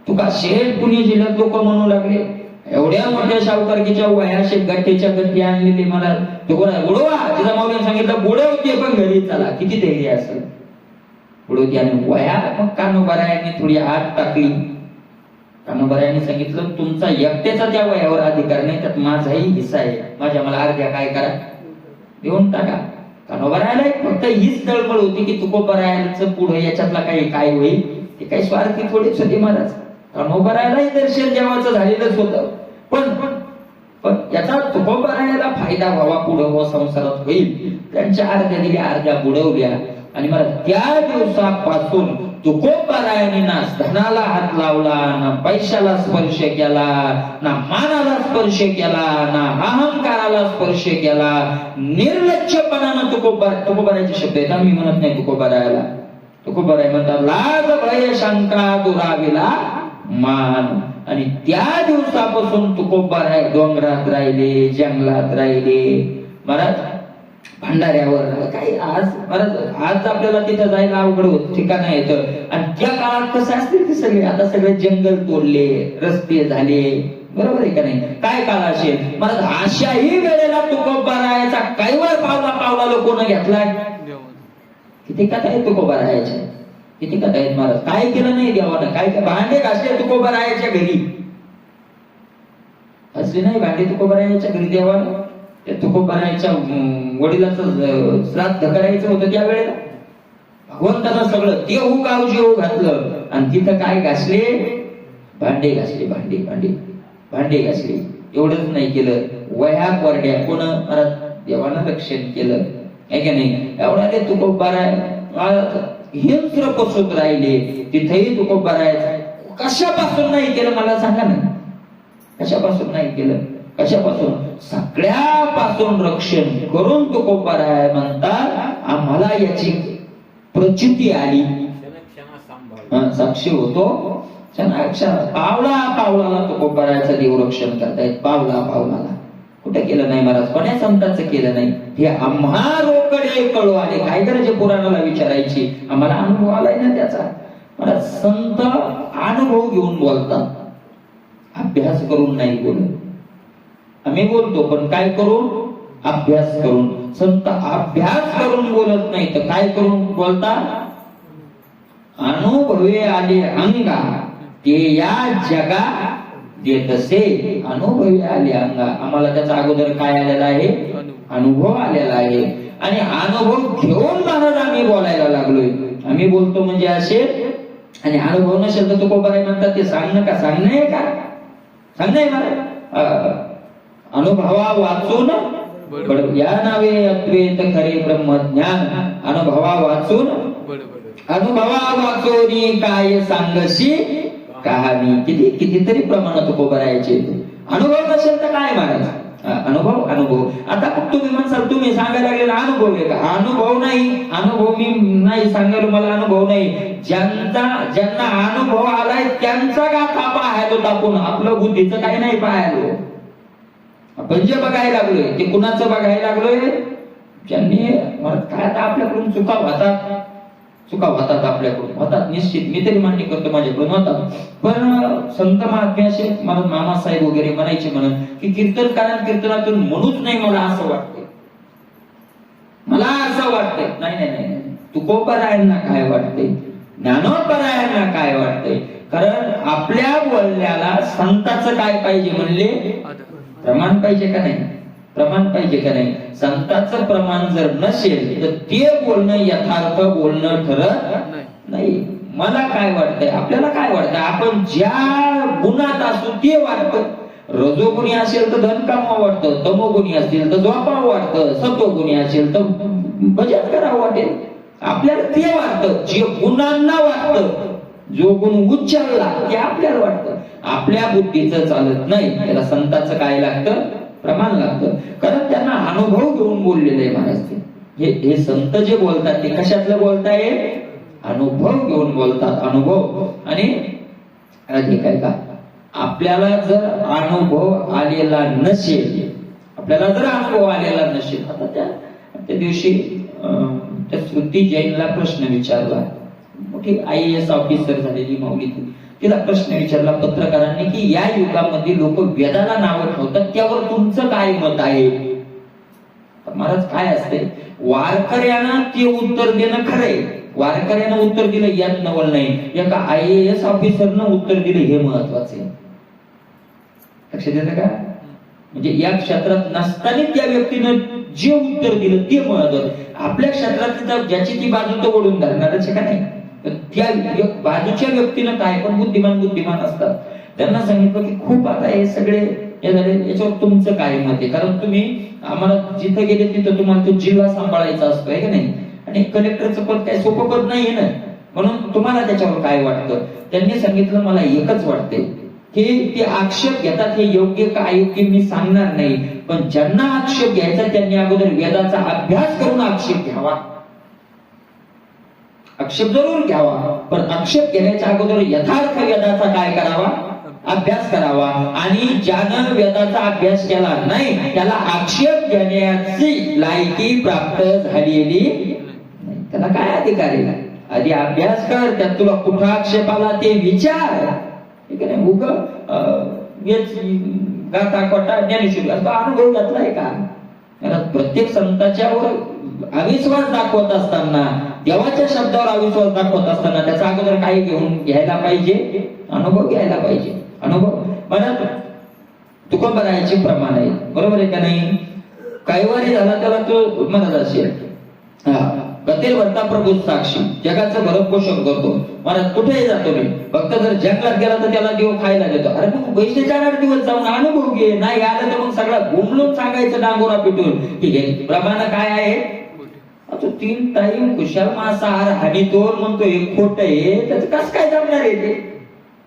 तुका शेठ पुणे जिल्ह्यात लोक म्हणू लागले. एवढ्या मोठ्या शावकारकीच्या वह्या गठ्ठेच्या गठ्ठी आणलेली मला तुकोबा बुडवा. जिजामाऊलीने सांगितलं बुडवते पण घरी चला. किती धैर्य असेल बुडवते. आणि वह्या मग कानोबारायांनी थोडी आत टाकली. कानोबारायांनी सांगितलं तुमचा एकट्याचा त्या वह्यावर अधिकार नाही, त्यात माझाही हिस्सा आहे, माझ्या मला अर्ध्या काय करा देऊन टाका. कानोबारायला फक्त हीच तळमळ होती की तुकोबारायांचं पुढे याच्यातला काही काय होईल. ते काही स्वार्थी थोडीच होती महाराज. कानोबारायलाही दर्शन देवाचं झालेलंच होतं, पण याचा तुकोबारायाला फायदा व्हावा, पुढं व संसारात होईल. त्यांच्या अर्ध्या दिल्या, अर्ध्या बुडवल्या. आणि मला त्या दिवसापासून तुकोबारायाने ना धनाला हात लावला, ना पैशाला स्पर्श केला, ना मानाला स्पर्श केला, ना अहंकाराला स्पर्श केला. निर्लज्जपणानं तुकोबारायाचे शब्द आहेत, मी म्हणत नाही तुकोबारायाला. तुकोबाराय म्हणतात लाज भय शंका दुराविला मान. आणि त्या दिवसापासून तुकोबाराय डोंगरात राहिले, जंगलात राहिले. महाराज भंडाऱ्यावर काही आज आपल्याला तिथं जायला अवघड होत ठिकाण येतं. आणि त्या काळात कसं असते ते सगळे आता सगळे जंगल तोडले, रस्ते झाले, बरोबर आहे का नाही. काय काळ असेल महाराज. अशाही वेळेला तुकोबारायाचा कैवार पावला लोकांना घेतलाय. किती कथा आहेत तुकोबारायाच्या, किती कथा आहेत महाराज. काय केलं नाही देवानं, काय भांडे घासले तुकोबारायाच्या घरी. असले नाही भांडे तुकोबारायाच्या घरी देवानं. त्या तुकोबारायाच्या वडिलाचं श्राद्ध करायचं होतं त्यावेळेला. भगवंतानं सगळं देऊ गाव जेव घातलं आणि तिथं काय घासले? भांडे घासले, भांडे घासले. एवढंच नाही केलं, वह्या कोरड्या कोण देवानं रक्षण केलं आहे की नाही. एवढा ते तुकोबा हिंस्र पसत राहिले, तिथेही तुकोबा राहायचं. कशापासून नाही केलं मला सांगा ना, कशापासून नाही केलं? कशापासून? सगळ्यापासून रक्षण करून तुकोबा राहाय म्हणतात. आम्हाला याची प्रचिती आली, साक्षी होतो. पावलाला तुकोबा राहायचं देव रक्षण करतायत. पावलाला कुठे केलं नाही महाराज, कोण्या संतांचं केलं नाही. हे आम्हा रोकडे कळू आले. काय करायचे पुराणाला विचारायची, आम्हाला अनुभव आलाय ना त्याचा. मला संत अनुभव घेऊन बोलतात, अभ्यास करून नाही बोलत. आम्ही बोलतो पण काय करून? अभ्यास करून. संत अभ्यास करून बोलत नाही तर काय करून बोलतात? अनुभवे आले अंगा ते या जगा देतसे. अनुभवी आले अंगा. आम्हाला त्याचा अगोदर काय आलेला आहे? अनुभव आलेला आहे. आणि अनुभव घेऊन महाराज आम्ही बोलायला लागलोय. आम्ही बोलतो म्हणजे असे, आणि अनुभव नसेल तर तुकोबा काय म्हणतात ते सांगणं का? सांगणं आहे का? सांगणं आहे महाराज. अनुभवा वाचून या नावे अद्वैत खरे ब्रह्मज्ञान. अनुभवा वाचून, अनुभवा वाचोनी काय सांगशी कहाणी. कितीतरी प्रमाणात तुकोबा राहायचे. अनुभव नसेल तर काय महाराज? अनुभव. आता तुम्ही म्हणसाल तुम्ही सांगायला लागलेला अनुभव आहे का? अनुभव नाही. अनुभव मी नाही सांगायला, मला अनुभव नाही. ज्यांना अनुभव आलाय त्यांचा गाथा पाहायलो आपण, आपलं बुद्धीचं काही नाही पाहायलो. आपण जे बघायला लागलोय ते कुणाचं बघायला लागलोय? ज्यांनी काय आता आपल्याकडून चुका होतात आपल्याकडून होतात, निश्चित. मी तरी मान्य करतो माझ्याकडून होतात. पण संत महात्मे असे मला मामासाहेब वगैरे म्हणायचे म्हणून की कीर्तनातून म्हणूच नाही. मला असं वाटतंय, नाही. तुकोबारायांना काय वाटतंय, ज्ञानोबारायांना काय वाटतंय? कारण आपल्या बोलण्याला संताचं काय पाहिजे म्हणले? प्रमाण पाहिजे का नाही? प्रमाण पाहिजे का नाही? संतांचं प्रमाण जर नसेल तर ते बोलणं यथार्थ बोलणं ठरत नाही. मला काय वाटतंय, आपल्याला काय वाटतंय, आपण ज्या गुणात असू ते वाटतं. रजोगुणी असेल तर धन कामावं वाटतं, तमोगुणी असेल तर झोपावं वाटतं, सत्वगुणी असेल तर भजन करावं वाटेल. आपल्याला ते वाटतं, जे गुणांना वाटतं, जो गुण उच्चारला ते आपल्याला वाटतं. आपल्या बुद्धीचं चालत नाही. त्याला संतांचं काय लागतं? प्रमाण लागतं. कारण त्यांना अनुभव घेऊन बोललेले आहे महाराज. हे संत जे बोलतात ते कशातलं बोलताय? अनुभव घेऊन बोलतात. अनुभव. आणि काय का आपल्याला जर अनुभव आलेला नसेल, आता त्या दिवशी त्या श्रुती जैनला प्रश्न विचारला. मोठी IAS ऑफिसर झालेली माऊली, तिला प्रश्न विचारला पत्रकारांनी की या युगामध्ये लोक वेदाला नावं ठेवतात, त्यावर तुमचं काय मत आहे? महाराज काय असते, वारकऱ्यानं ते उत्तर देणं खरंय. वारकऱ्यानं उत्तर दिलं यात नवल नाही, एका IAS ऑफिसरनं उत्तर दिलं हे महत्वाचे. लक्षात येतं का? म्हणजे या क्षेत्रात नसताना त्या व्यक्तीनं जे उत्तर दिलं ते महत्वाचं. आपल्या क्षेत्रात ज्याची ती बाजू तो ओढून धरणारच का नाही? त्या बाजूच्या व्यक्तीनं काय, पण बुद्धिमान असतात. त्यांना सांगितलं की खूप आता हे सगळे याच्यावर तुमचं काय मत आहे? कारण तुम्ही आम्हाला जिथे गेले तिथं तुम्हाला तो जिल्हा सांभाळायचा असतो आहे का नाही, आणि कलेक्टरचं पद काय सोपं पद नाहीये ना, म्हणून तुम्हाला त्याच्यावर काय वाटतं? त्यांनी सांगितलं मला एकच वाटते की ते आक्षेप घेतात हे योग्य का अयोग्य मी सांगणार नाही, पण ज्यांना आक्षेप घ्यायचा त्यांनी अगोदर वेदाचा अभ्यास करून आक्षेप घ्यावा. आक्षेप जरूर घ्यावा, पण आक्षेप घेण्याच्या अगोदर यथार्थ वेदाचा काय करावा? अभ्यास करावा. आणि ज्यानं वेदाचा अभ्यास केला नाही त्याला आक्षेप घेण्याची लायकी प्राप्त झालेली नाही. त्याला काय अधिकार आहे? आधी अभ्यास कर, त्यात तुला कुठं आक्षेप आला ते विचार. ठीक आहे ना? गाथा कोटा ज्ञानेश्वरी असा अनुभव घेतलाय का? प्रत्येक संताच्या वर अविश्वास दाखवत असताना, देवाच्या शब्दावर अविश्वास दाखवत असताना त्याचा अगोदर काही घ्यायला पाहिजे? अनुभव घ्यायला पाहिजे. अनुभव म्हणत तुकोबारायांचे प्रमाण आहे, बरोबर आहे का नाही? कैवारी झाला त्याला तो म्हणत असेल कथेल भरता प्रभू साक्षी जगाचं भरण पोषण करतो. महाराज कुठेही जातो मी, फक्त जर जंगलात गेला तर त्याला देव खायला देतो. अरे मग पैसे 4-8 दिवस जाऊन अनुभव घे, नाही आलं तर मग सगळा घुमलून सांगायचं डांगोरा पिटून. ठीक आहे, प्रमाण काय आहे? आता 3 टाइम कुशाल मांसाहार हानितोर म्हणतो हे खोट आहे, त्याचं कसं काय जमणार आहे ते?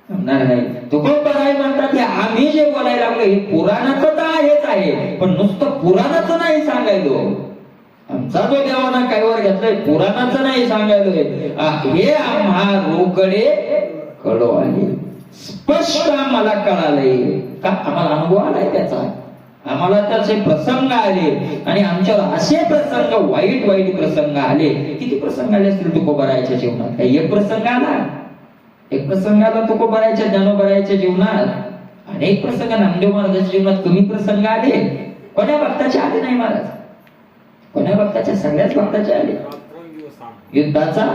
जमणार नाही. तुकोबराय म्हणतात हे आम्ही जे बोलायला लागलो हे पुराणाचं तर आहेच आहे, पण नुसतं पुराणाचं नाही सांगायलो. आमचा जो देवाना कायवर घेतलाय पुराणाचं नाही सांगायलोय, हे आम्हा रोकडे कळवाले. स्पष्ट आम्हाला कळालंय का, आम्हाला अनुभव आलाय त्याचा, आम्हाला त्याचे प्रसंग आले आणि आमच्यावर असे प्रसंग वाईट वाईट प्रसंग आले. किती प्रसंग आले असतील तुकोबरायच्या जीवनात? काही एक प्रसंग आला? एक प्रसंग आला तुकोबरायच्या ज्ञानोबरायच्या जीवनात? अनेक प्रसंग नामदेव महाराजांच्या जीवनात कमी प्रसंग आले? कोण्या भक्ताचे आले नाही महाराज? कोण्या भक्ताच्या? सगळ्याच भक्ताचे आले. युद्धाचा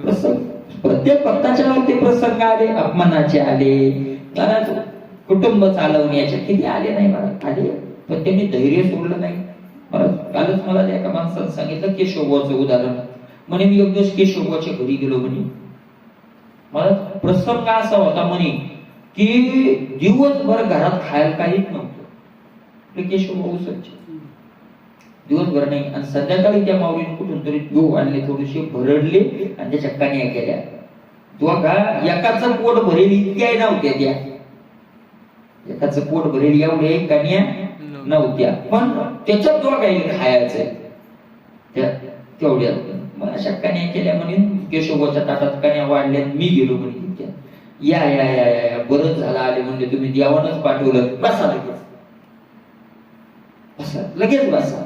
प्रसंग प्रत्येक भक्ताच्या ते प्रसंग आले, अपमानाचे आले, महाराज कुटुंब चालवण्याचे किती आले नाही महाराज? आले, पण त्यांनी धैर्य सोडलं नाही. महाराज कालच मला एका माणसाने सांगितलं केशवचं उदाहरण. म्हणे मी एक दिवस केशवच्या घरी गेलो म्हणे. मला प्रसंग असा होता म्हणे की दिवसभर घरात खायला काहीच नव्हतं. केशव उसच दिवसभर नाही, आणि संध्याकाळी त्या माऊलीने कुठून तरी गहू आणले, थोडेसे भरडले आणि त्याच्या कण्या केल्या. एकाचं पोट भरेल इतक्याही नव्हत्या त्या, एकाचं पोट भरेल एवढे कन्या नव्हत्या, पण त्याच्यात जो काही खायचंय तेवढ्या मग अशा कन्या केल्या. म्हणून केशवच्या ताटात कन्या वाढल्या. मी गेलो म्हणे तितक्या, या या या या बरंच झालं आले म्हणजे, तुम्ही देवानच पाठवलं, बसा लगेच, बसा लगेच बसा.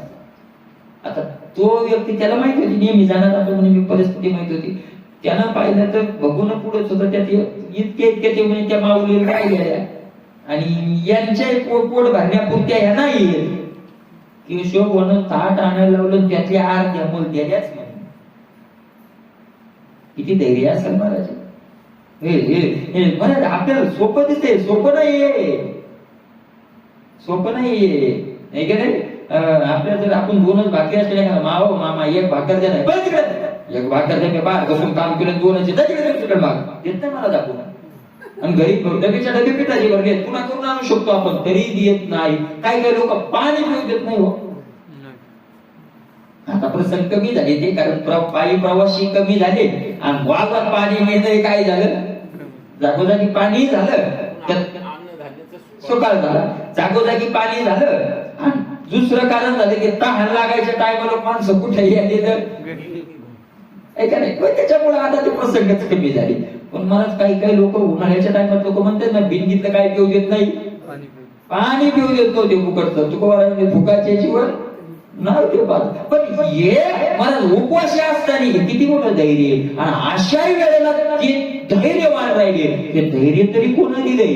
आता तो व्यक्ती त्याला माहित होती नेहमी जाणार आपण म्हणून, मी परिस्थिती माहित होती. त्यानं पाहिलं तर बघून पुढेच होतं, त्यात इतके ते म्हणजे त्या माऊलीला राहिलेल्या आणि यांच्या पोट भरण्यापुरत्या ह्या नाही. केशव म्हणून ताट आणायला लावलं, त्यातल्या अर्ध्या मोल द्यायलाच नाही. किती धैर्य असेल महाराज? हे महाराज आपल्याला सोपं दिसते, सोपं नाहीये, सोपं नाहीये, नाही का नाही? आपल्याला जर आपण 2च भाकरी असल्या का, माओ मामा एक भाकर द्या, नाही बरं तिकडे एक भाकर द्या, बाहेर बसून काम केलं 2ची तिकडे भाग देत नाही मला दाखवून. आणि घरी डबेच्या डबे पिठाची भरली पुन्हा करून आणू शकतो आपण, तरी देत नाही. काही काही लोक पाणी पिऊ देत नाही. हो आता प्रसंग कमी झाले ते, कारण पायी प्रवासी कमी झाले आणि वाळवत पाणी मिळणं काय झालं, जागोजागी पाणी झालं, सुकाळ झाला, जागोजागी पाणी झालं. आणि दुसरं कारण झालं की तहान लागायच्या टायमाला माणसं कुठेही आली तर ऐका नाही, त्याच्यामुळे आता ते प्रसंगच कमी झाले. पण मला काही काही लोक उन्हाळ्याच्या टायमात लोक म्हणतात ना, बिनगीतलं काय पिऊ देत नाही, पाणी पिऊ देत नव्हते फुकटचं. तुकोबारांनी फुकाचे जीवन नाव ते पाहत. पण हे मला उपवाशी असताना किती मोठं धैर्य, आणि अशाही वेळेला ते धैर्यवान राहिले. ते धैर्य तरी कोण दिले?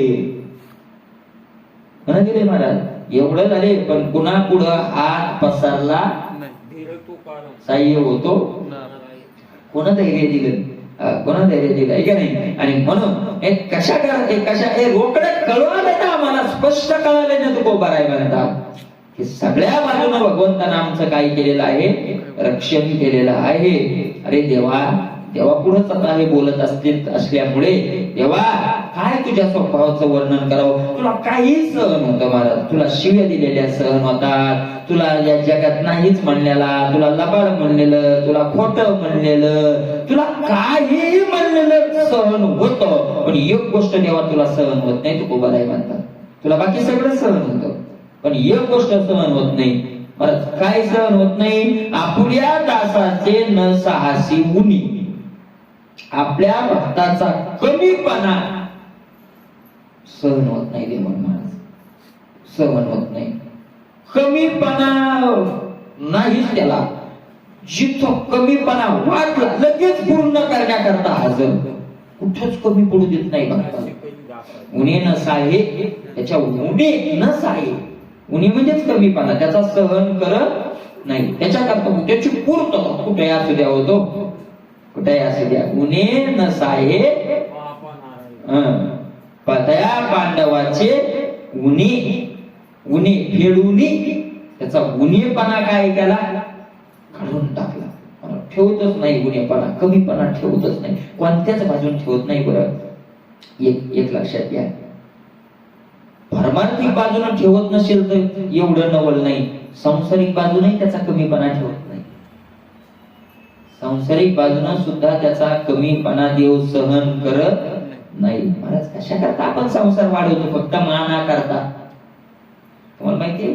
कोण दिले महाराज? एवढं झाले, पण पुन्हा पुढं हात पसरला साह्य होतो. कोण धैर्य दिलं? कोण धैर्य दिलं आहे का नाही? आणि म्हणून कशा रोकडे कळवाले ना, आम्हाला स्पष्ट कळाले ना तुकोबाराय म्हणतात की सगळ्या बाजूने भगवंतानं आमचं काय केलेलं आहे? रक्षण केलेलं आहे. अरे देवा, देवा पुढेच आता हे बोलत असल्यामुळे देवा काय तुझ्या स्वभावाचं वर्णन करावं? तुला काही सहन होतं महाराज, तुला शिव्या दिलेल्या सहन होतात, तुला या जगात नाहीच म्हणलेला, तुला लबाड म्हणलेलं, तुला खोटं म्हणलेलं, तुला काही म्हणलेलं सहन होतं. पण एक गोष्ट देवा तुला सहन होत नाही, तुकोबाराय म्हणतात. तुला बाकी सगळं सहन होतं, पण एक गोष्ट सहन होत नाही. काय सहन होत नाही? आपल्या दासाचे न साहसी उनी, आपल्या भक्ताचा कमीपणा सहन होत नाही. देव महाराज सहन होत नाही, कमीपणा नाहीच त्याला. जिथं कमीपणा वाटला लगेच पूर्ण करण्याकरता हजर, कुठंच कमी पडू देत नाही भक्ताला. उणे न साहे, त्याच्या उणे न साहे, उणी म्हणजेच कमीपणा, त्याचा सहन करत नाही. त्याच्याकरता त्याची पूर्तता कुठे असू द्या होतो, कुठे असू द्या. उणे न साहे पदया पांडवाचे उणे, उणे फेडून त्याचा उणेपणा काय केला? काढून टाकला,
ठेवतच नाही, गुन्हेपणा कमीपणा ठेवतच नाही, कोणत्याच बाजून ठेवत नाही. बरं एक लक्षात घ्या, परमार्थिक बाजूने ठेवत नसेल तर एवढं नवल नाही, सांसारिक बाजूने त्याचा कमीपणा ठेवत नाही. सांसारिक बाजूने सुद्धा त्याचा कमीपणा देव सहन करत नाही. महाराज कशा करता आपण संसार वाढवतो? फक्त माना करता. तुम्हाला माहितीये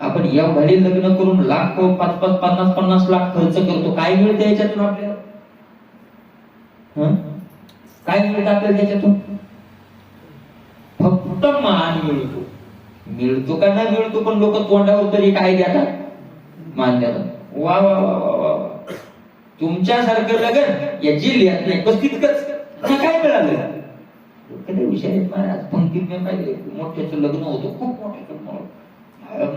आपण एवढे लग्न करून लाख 5-5, 50-50 लाख खर्च करतो, काय मिळतं याच्यातून आपल्याला? काय मिळतं आपल्याला त्याच्यातून? फक्त मान मिळतो. मिळतो का नाही मिळतो, पण लोक तोंडावर तरी काय देतात? मान देतात. वा वा वा वा वा, तुमच्यासारखं लग्न या जिल्ह्यात नाही, बस तितकंच. काय मिळालं? कधी विषय महाराज पंक्तीत मी पाहिले, मोठ्याचं लग्न होतं, खूप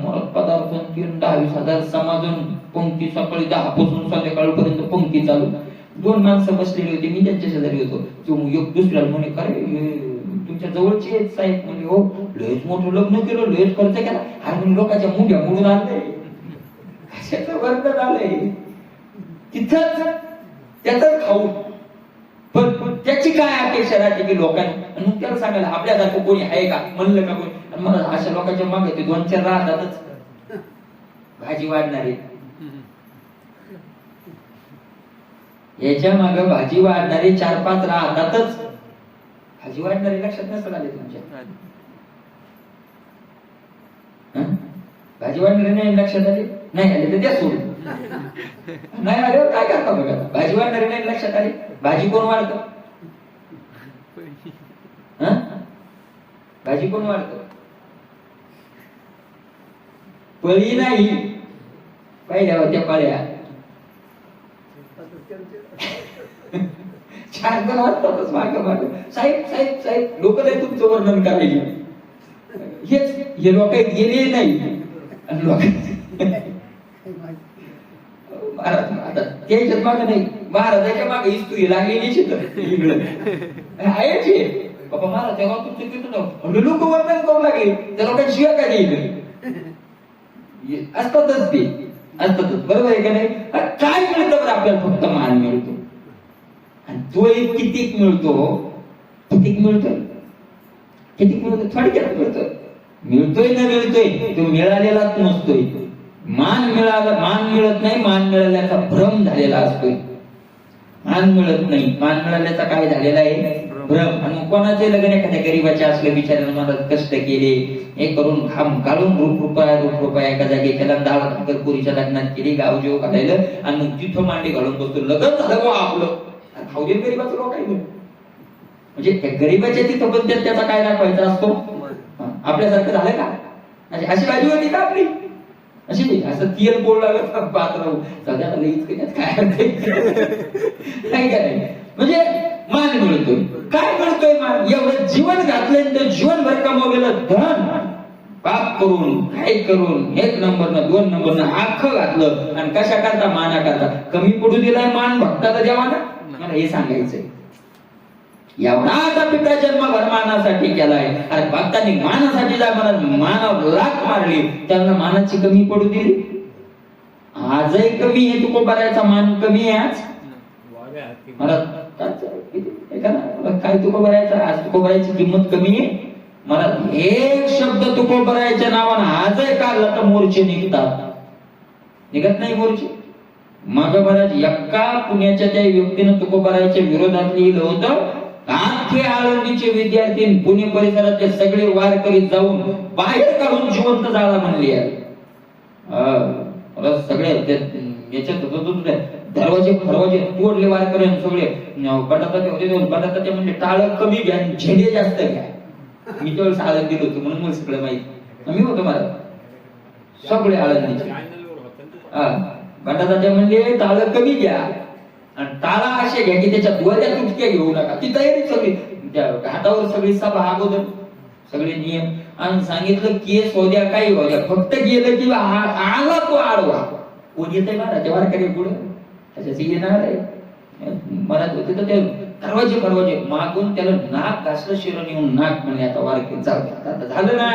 मोठं पदार्थ 10-20 समाजून पंक्ती, सकाळी 10 पासून संध्याकाळपर्यंत पंक्ती चालू. 2 माणसं बसलेली होती, मी त्यांच्या शेजारी होतो. तो एक दुसऱ्याला म्हणे, काय तुमच्या जवळचे आहेत साहेब? म्हणजे हो, लयच मोठं लग्न केलं, लयच खर्च केला. आणि लोकांच्या मुंड्या मोडून आणलंय, कशाचं वर्णन आलंय तिथंच, त्याच खाऊ. पण त्याची काय अपेक्षा राहते की लोकांनी, मग त्याला सांगायला आपल्यासारखं कोणी आहे का? म्हणलं का कोणी? आणि मला अशा लोकांच्या मागे ते 2-4 राहतातच भाजी वाढणारे. याच्या मागे भाजी वाढणारे 4-5 राहतातच. भाजी वाढणारे लक्षात नसतं आले तुमच्या? भाजी वाढणारे नाही लक्षात आले? नाही आले तर त्या सोडून. नाही आल्यावर काय करता बघा. भाजी वाढणारे नाही लक्षात आले? भाजी कोण वाढतं? भाजी कोण वाढतं? पळी नाही, पहिल्या होत्या पळ्या. 4 जण वाटतातच माग माग. साहेब साहेब साहेब, लोक नाही तुमचं वर्णन करायचे. हेच हे लोक गेले नाही. आता त्याच्यात माग नाही, महाराजाच्या मागे इस्तुरी लागली निश्चित आहे. बाबा महाराज तेव्हा तुमचं कीर्तन लोक वर्णन करू लागले, त्या लोकांनी शिव्या काय दिली असतातच, ते असतातच. बरोबर आहे का नाही? काय मिळतं बरं आपल्याला? फक्त मान मिळतो. आणि तोही कितीक मिळतो? कितीक मिळतोय? कितीक मिळतो? थोडक्यात मिळतोय. मिळतोय ना मिळतोय, तो मिळालेलाच नसतोय. मान मिळत नाही, मान मिळाल्याचा भ्रम झालेला असतोय. मान मिळत नाही, मान मिळाल्याचा काय झालेला आहे? भ्रम. आणि कोणाचे लग्न एखाद्या गरीबाचे असले, बिचाऱ्याने मला कष्ट केले, हे करून घाम काढून रुपया एका जागी केला, 10 भाकरपुरीच्या लग्नात केली, गाव जेव काढायला, आणि मग तिथं मांडी घालून बसतो. लग्न झालं बा आपलं, खाऊ गरीबाचं लोक आहे. म्हणजे त्या गरीबाच्या तिथं पण त्याचा काय दाखवायचा असतो? आपल्यासारखं झालं का? अशी बाजू होती का आपली? अशी असं तेल बोल लागत पात्र सगळ्यात काय नाही काय. म्हणजे मान मिळतोय. काय मिळतोय मान? एवढं जीवन घातलं तर जीवनभर कमवलेलं धन पाप करून, काय करून, 1 नंबरनं 2 नंबरनं अख्खं घातलं. आणि कशा करता? माना करता. कमी पडू दिलाय मान भक्ताला देवाना? मला हे सांगायचंय. एवढा आता पिता जन्मभर मानासाठी केलाय, आणि भक्तांनी मानासाठी मानावर लाख मारली, त्यांना मानाची कमी पडू दिली? आजही कमी आहे तुकोबारायचा मान, कमी आहे आज. मला काय तुकोबारायचा? आज तुकोबारायची किंमत कमी आहे. मला एक शब्द तुकोबारायच्या नावानं आजही काढला तर मोर्चे निघतात. निघत नाही मोर्चे? मागं बऱ्याच एका पुण्याच्या त्या व्यक्तीनं तुकोबारायच्या विरोधात लिहिलं होतं. आखे आळंदीचे विद्यार्थी पुणे परिसरातले सगळे वारकरी जाऊन बाहेर काढून जिवंत जाळा म्हणले. सगळे याच्यात दरवाजे तोडले वारकरी, सगळे बटाटे म्हणजे टाळ कमी घ्या, झेंडे जास्त घ्या. मी तेवढं आळंदी होतो म्हणून मला सगळं माहिती. मी होतो मला सगळे आळंदीचे. बटाटे म्हणजे टाळ कमी घ्या, आणि टाळा असे घ्या की त्याच्या वऱ्या तुटक्या घेऊ नका. ती तयारी सगळी हातावर सगळी सभा अगोदर सगळे नियम. आणि सांगितलं केस हो द्या, काही हो द्या, फक्त गेलं की आला तो आडवा. कोण येतंय महाराज वारकरी पुढे? त्याच्याशी येणार आहे. मराठ होते तर ते दरवाजे मागून त्याला नाक घासलं, शिरण येऊन नाक म्हणे आता वारकरी जाऊ द्या. आता झालं ना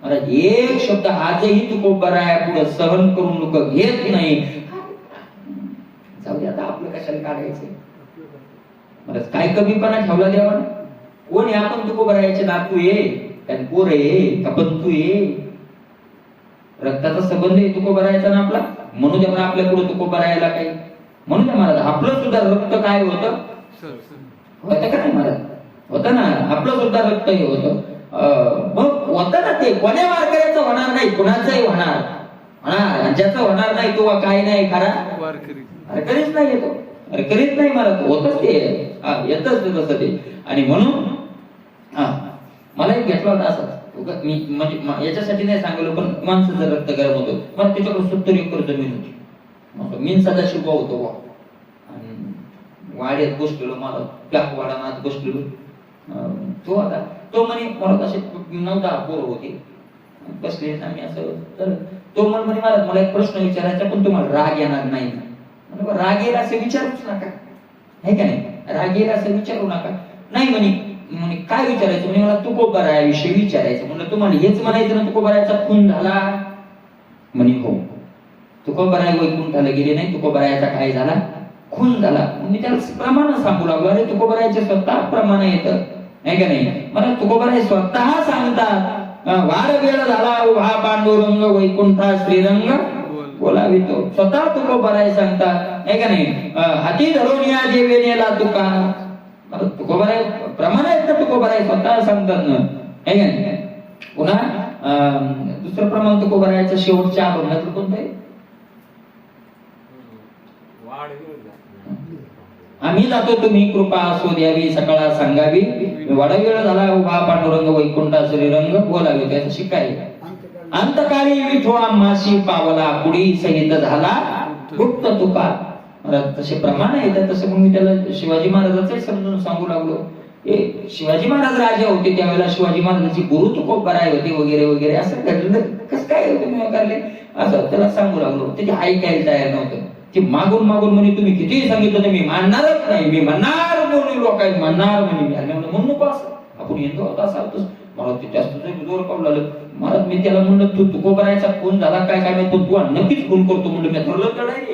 महाराज. एक शब्द आजही तुकोबाराया पुढे सहन करून लोक घेत नाही.
काढायचे. मला काय कमीपणा ठेवला देवानं? कोण आहे आपण तुकोबरायाचे नातू ये काय पोर आहे का बंधू ये? रक्ताचा संबंध आहे तुकोबरायाचा ना आपला. म्हणून द्या आपल्या पुढे तुकोबरायाला काही म्हणून द्या महाराज. आपलं सुद्धा रक्त काय होतं? होतं का नाही महाराज? होतं ना, आपलं सुद्धा रक्त हे होतं. मग होतं ना ते. कोण्या वारकऱ्याचं होणार नाही, कुणाचंही होणार. ज्याचं होणार नाही तो काय नाही खरा अरे कधीच नाही येतो. अरे कधीच नाही महाराज. होतच ते येतच ते तसं ते. आणि म्हणून मला एक घेतला होता असा. मी म्हणजे याच्यासाठी नाही सांगलो, पण माणसाचं रक्त गरम होतं. मला त्याच्याकडे 70 एकर जमीन होती. मी सदाशिव होतो आणि वाड्यात बसलेलो, मला त्या वाडानात बसलेलो. तो आता तो म्हणे मला असे 9-10 पोरं होते बसले आम्ही असं. तर तो म्हणे मला एक प्रश्न विचारायचा, पण तुम्हाला राग येणार नाही ना? राग येईल असं विचारूच नका, आहे का नाही? राग येईल असं विचारू नका. नाही म्हणे काय विचारायचं? म्हणजे मला तुकोबरायाविषयी विचारायचं. म्हणलं तुम्हाला हेच म्हणायचं ना तुकोबरायाचा खून झाला? म्हणे हो. तुकोबराय वैकुंठाला गेले नाही, तुकोबरायाचा काय झाला? खून झाला. मी त्याला प्रमाण सांगू लागलो. अरे तुकोबरायाचे स्वतः प्रमाण येतं, आहे का नाही? मला तुकोबराय स्वतः सांगतात, वार वेळ झाला उभा पांडुरंग वैकुंठा श्रीरंग बोलावितो. स्वतः तुकोबराय सांगतात, आहे का नाही? हाती धरून या जेवेनेला तुका. तुकोबराय प्रमाण आहेत ना, तुकोबराय स्वतः सांगतात ना, आहे का नाही? पुन्हा दुसरं प्रमाण तुकोबरायाचं शेवटच्या अभंगाचं कोणतं आहे? आम्ही जातो तुम्ही कृपा असो द्यावी सकाळा सांगावी, वाडवेळ झाला उभा पांडुरंग वैकुंठा श्रीरंग बोलावी. त्याचं शिकाय अंतकाळी विठो आम्हाशी पावला कुडी सहित झाला गुप्त तुका. तसे प्रमाण आहे त्या. तसं मग मी त्याला शिवाजी महाराजांच समजून सांगू लागलो. शिवाजी महाराज राजे होते त्यावेळेला शिवाजी महाराजांची गुरु तुकोबराय होते वगैरे वगैरे. असं घडलं कसं काय तुम्ही करले असं त्याला सांगू लागलो. त्याची ऐकायला तयार नव्हतं. ते मागून म्हणे तुम्ही कितीही सांगितलं तर मी मानणारच नाही, मी म्हणणार म्हणून लोकांनी म्हणणार म्हणे. म्हणून नको असं आपण येतो होता असं. मला ते जास्त जोर काढू लागलं. मला मी त्याला म्हणलं तू तुकोबरायचा खून झाला काय काय नाही, तू नक्कीच खून करतो म्हणलं. मी ठरलं चढाय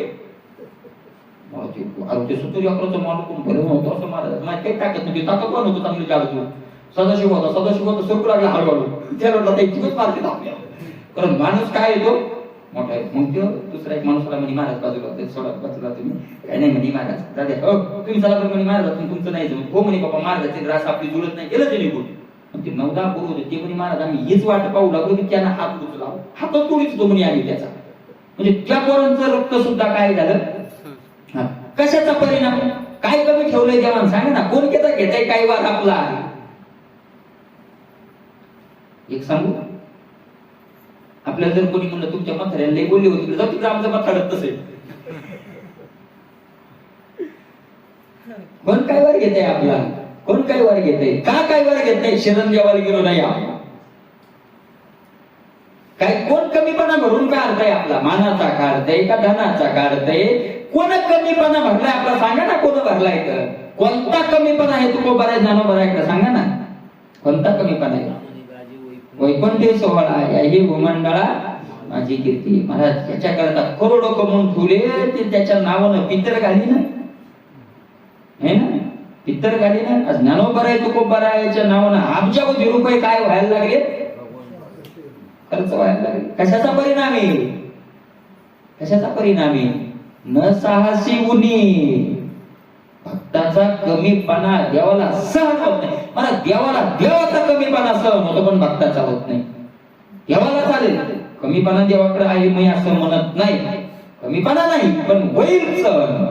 ते 70 एकराचं मालून भरून होतो असं महाराज. माझी काही ताकद नव्हती, ताकदवान होतो चांगली चालतो. सदाशिव होता सरकू लागला हळूहळू. त्याला वाटलं इतकंच मारते आपल्या. कारण माणूस काय येतो मोठा आहे. मग तो दुसरा एक माणूस म्हणे महाराज बाजूला सोडा बाजूला तुम्ही काय नाही म्हणे महाराज दादा तुम्ही चला पण म्हणे महाराज तुमचं नाही जमत. हो म्हणे बाबा महाराजाची रास आपली जुळत नाही केलं ते निघून. ते 9-10 पोरं होते ते म्हणे महाराज आम्ही हीच वाट पाहू लागलो की त्यांना हात उचला हातच तोडीच तो म्हणे आम्ही त्याचा. म्हणजे त्या पोरांचं रक्त सुद्धा काय झालं. कशाचा परिणाम? काय कमी ठेवलंय देवान सांगा ना. कोण घेताय काय वाद आपला? एक सांगू, आपल्याला जर कोणी म्हणलं तुमच्या म्हाताऱ्याला लई बोलली होती जाऊ तिकडे आमचं म्हातारत तसे. कोण काय वर घेते आपला? कोण काय वर घेते? का काय वर घेत नाही? शरण देवाला गेलो नाही आपण. काय कोण कमीपणा भरून काढताय आपला? मानाचा काढताय का धनाचा काढताय? कोण कमीपणा भरलाय आपला सांगा ना. कोण भरलाय तर? कोणता कमीपणा आहे तुकोबराय ज्ञानोबराय सांगा ना. कोणता कमीपणा आहे? वैकुंठी सोहळा याही भूमंडळा माझी कीर्ती. महाराज याच्या करता करोडो कमवून ठेवले. ते त्याच्या नावानं पितर घाली ना, हे ना पितर घाली ना. ज्ञानोबराय तुकोबरायाच्या नावानं अब्जावधी रुपये काय व्हायला लागले? खर्च व्हायला लागले. कशाचा परिणाम आहे? कशाचा परिणाम आहे? न साहसी उनी. भक्ताचा कमीपणा देवाला सहन होत नाही. मला देवाचा कमीपणा सहन होतो पण भक्ताचा होत नाही. देवाला चालेल कमीपणा देवाकडे आहे मी असं म्हणत नाही. कमीपणा नाही पण होईल सहन.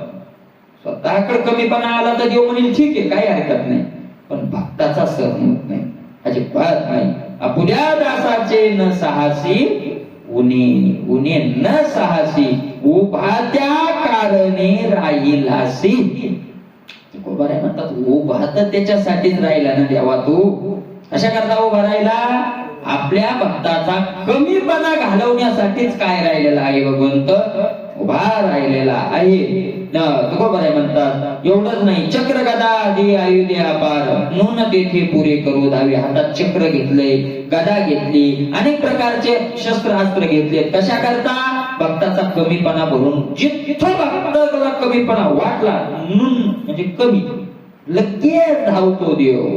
स्वतःकडे कमीपणा आला तर देव म्हणेल ठीक आहे काही हरकत नाही, पण भक्ताचा सहन होत नाही अजिबात नाही. अपुद्या दासाचे न साहसी उनी न साहसी उभा त्या कारणे राहिलासी. तुकोबराय म्हणतात उभा तर त्याच्यासाठीच राहिला ना देवा तू. अशा करता उभा राहिला आपल्या भक्ताचा कमीपणा घालवण्यासाठीच काय राहिलेला आहे भगवंत उभा राहिलेला आहे. तुकोबराय म्हणतात एवढंच नाही चक्र गदा दे आयुधे अपार नून तेथे पुरे करू धावे. हातात चक्र घेतले, गदा घेतली, अनेक प्रकारचे शस्त्रास्त्र घेतले. कशा करता?
भक्ताचा कमीपणा भरून जिथं भक्ताला कमीपणा वाटला म्हणजे कमी लगेच धावतो देव.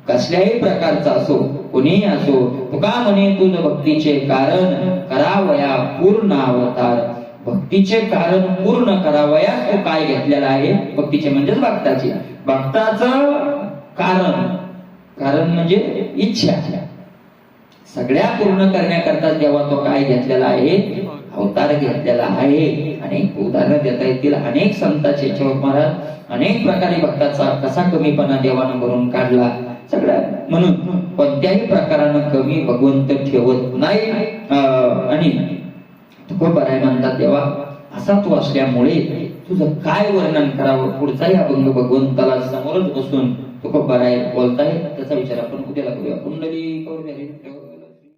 कसल्याही प्रकारचा असो, कोणीही असो. तुका म्हणे तुझ भक्तीचे कारण करावया पूर्ण अवतार. भक्तीचे कारण पूर्ण करावया तू काय घेतलेला आहे? भक्तीचे म्हणजेच भक्ताची. भक्ताचं कारण म्हणजे इच्छा सगळ्या पूर्ण करण्याकरता जेव्हा तो काय घेतलेला आहे? अवतार घेतलेला आहे. अनेक उदाहरणं देता येतील. अनेक संतांचे महाराज अनेक प्रकारे भक्ताचा कसा कमीपणा देवानं भरून काढला सगळ्या. म्हणून कोणत्याही प्रकारानं कमी भगवंत ठेवत नाही. आणि तुकोबाराय म्हणतात देवा असा तू असल्यामुळे तुझं काय वर्णन करावं? पुढचाही अभंग भगवंताला समोरच बसून तुकोबाराय बोलताय. त्याचा विचार आपण उद्याला करूया. कुंडली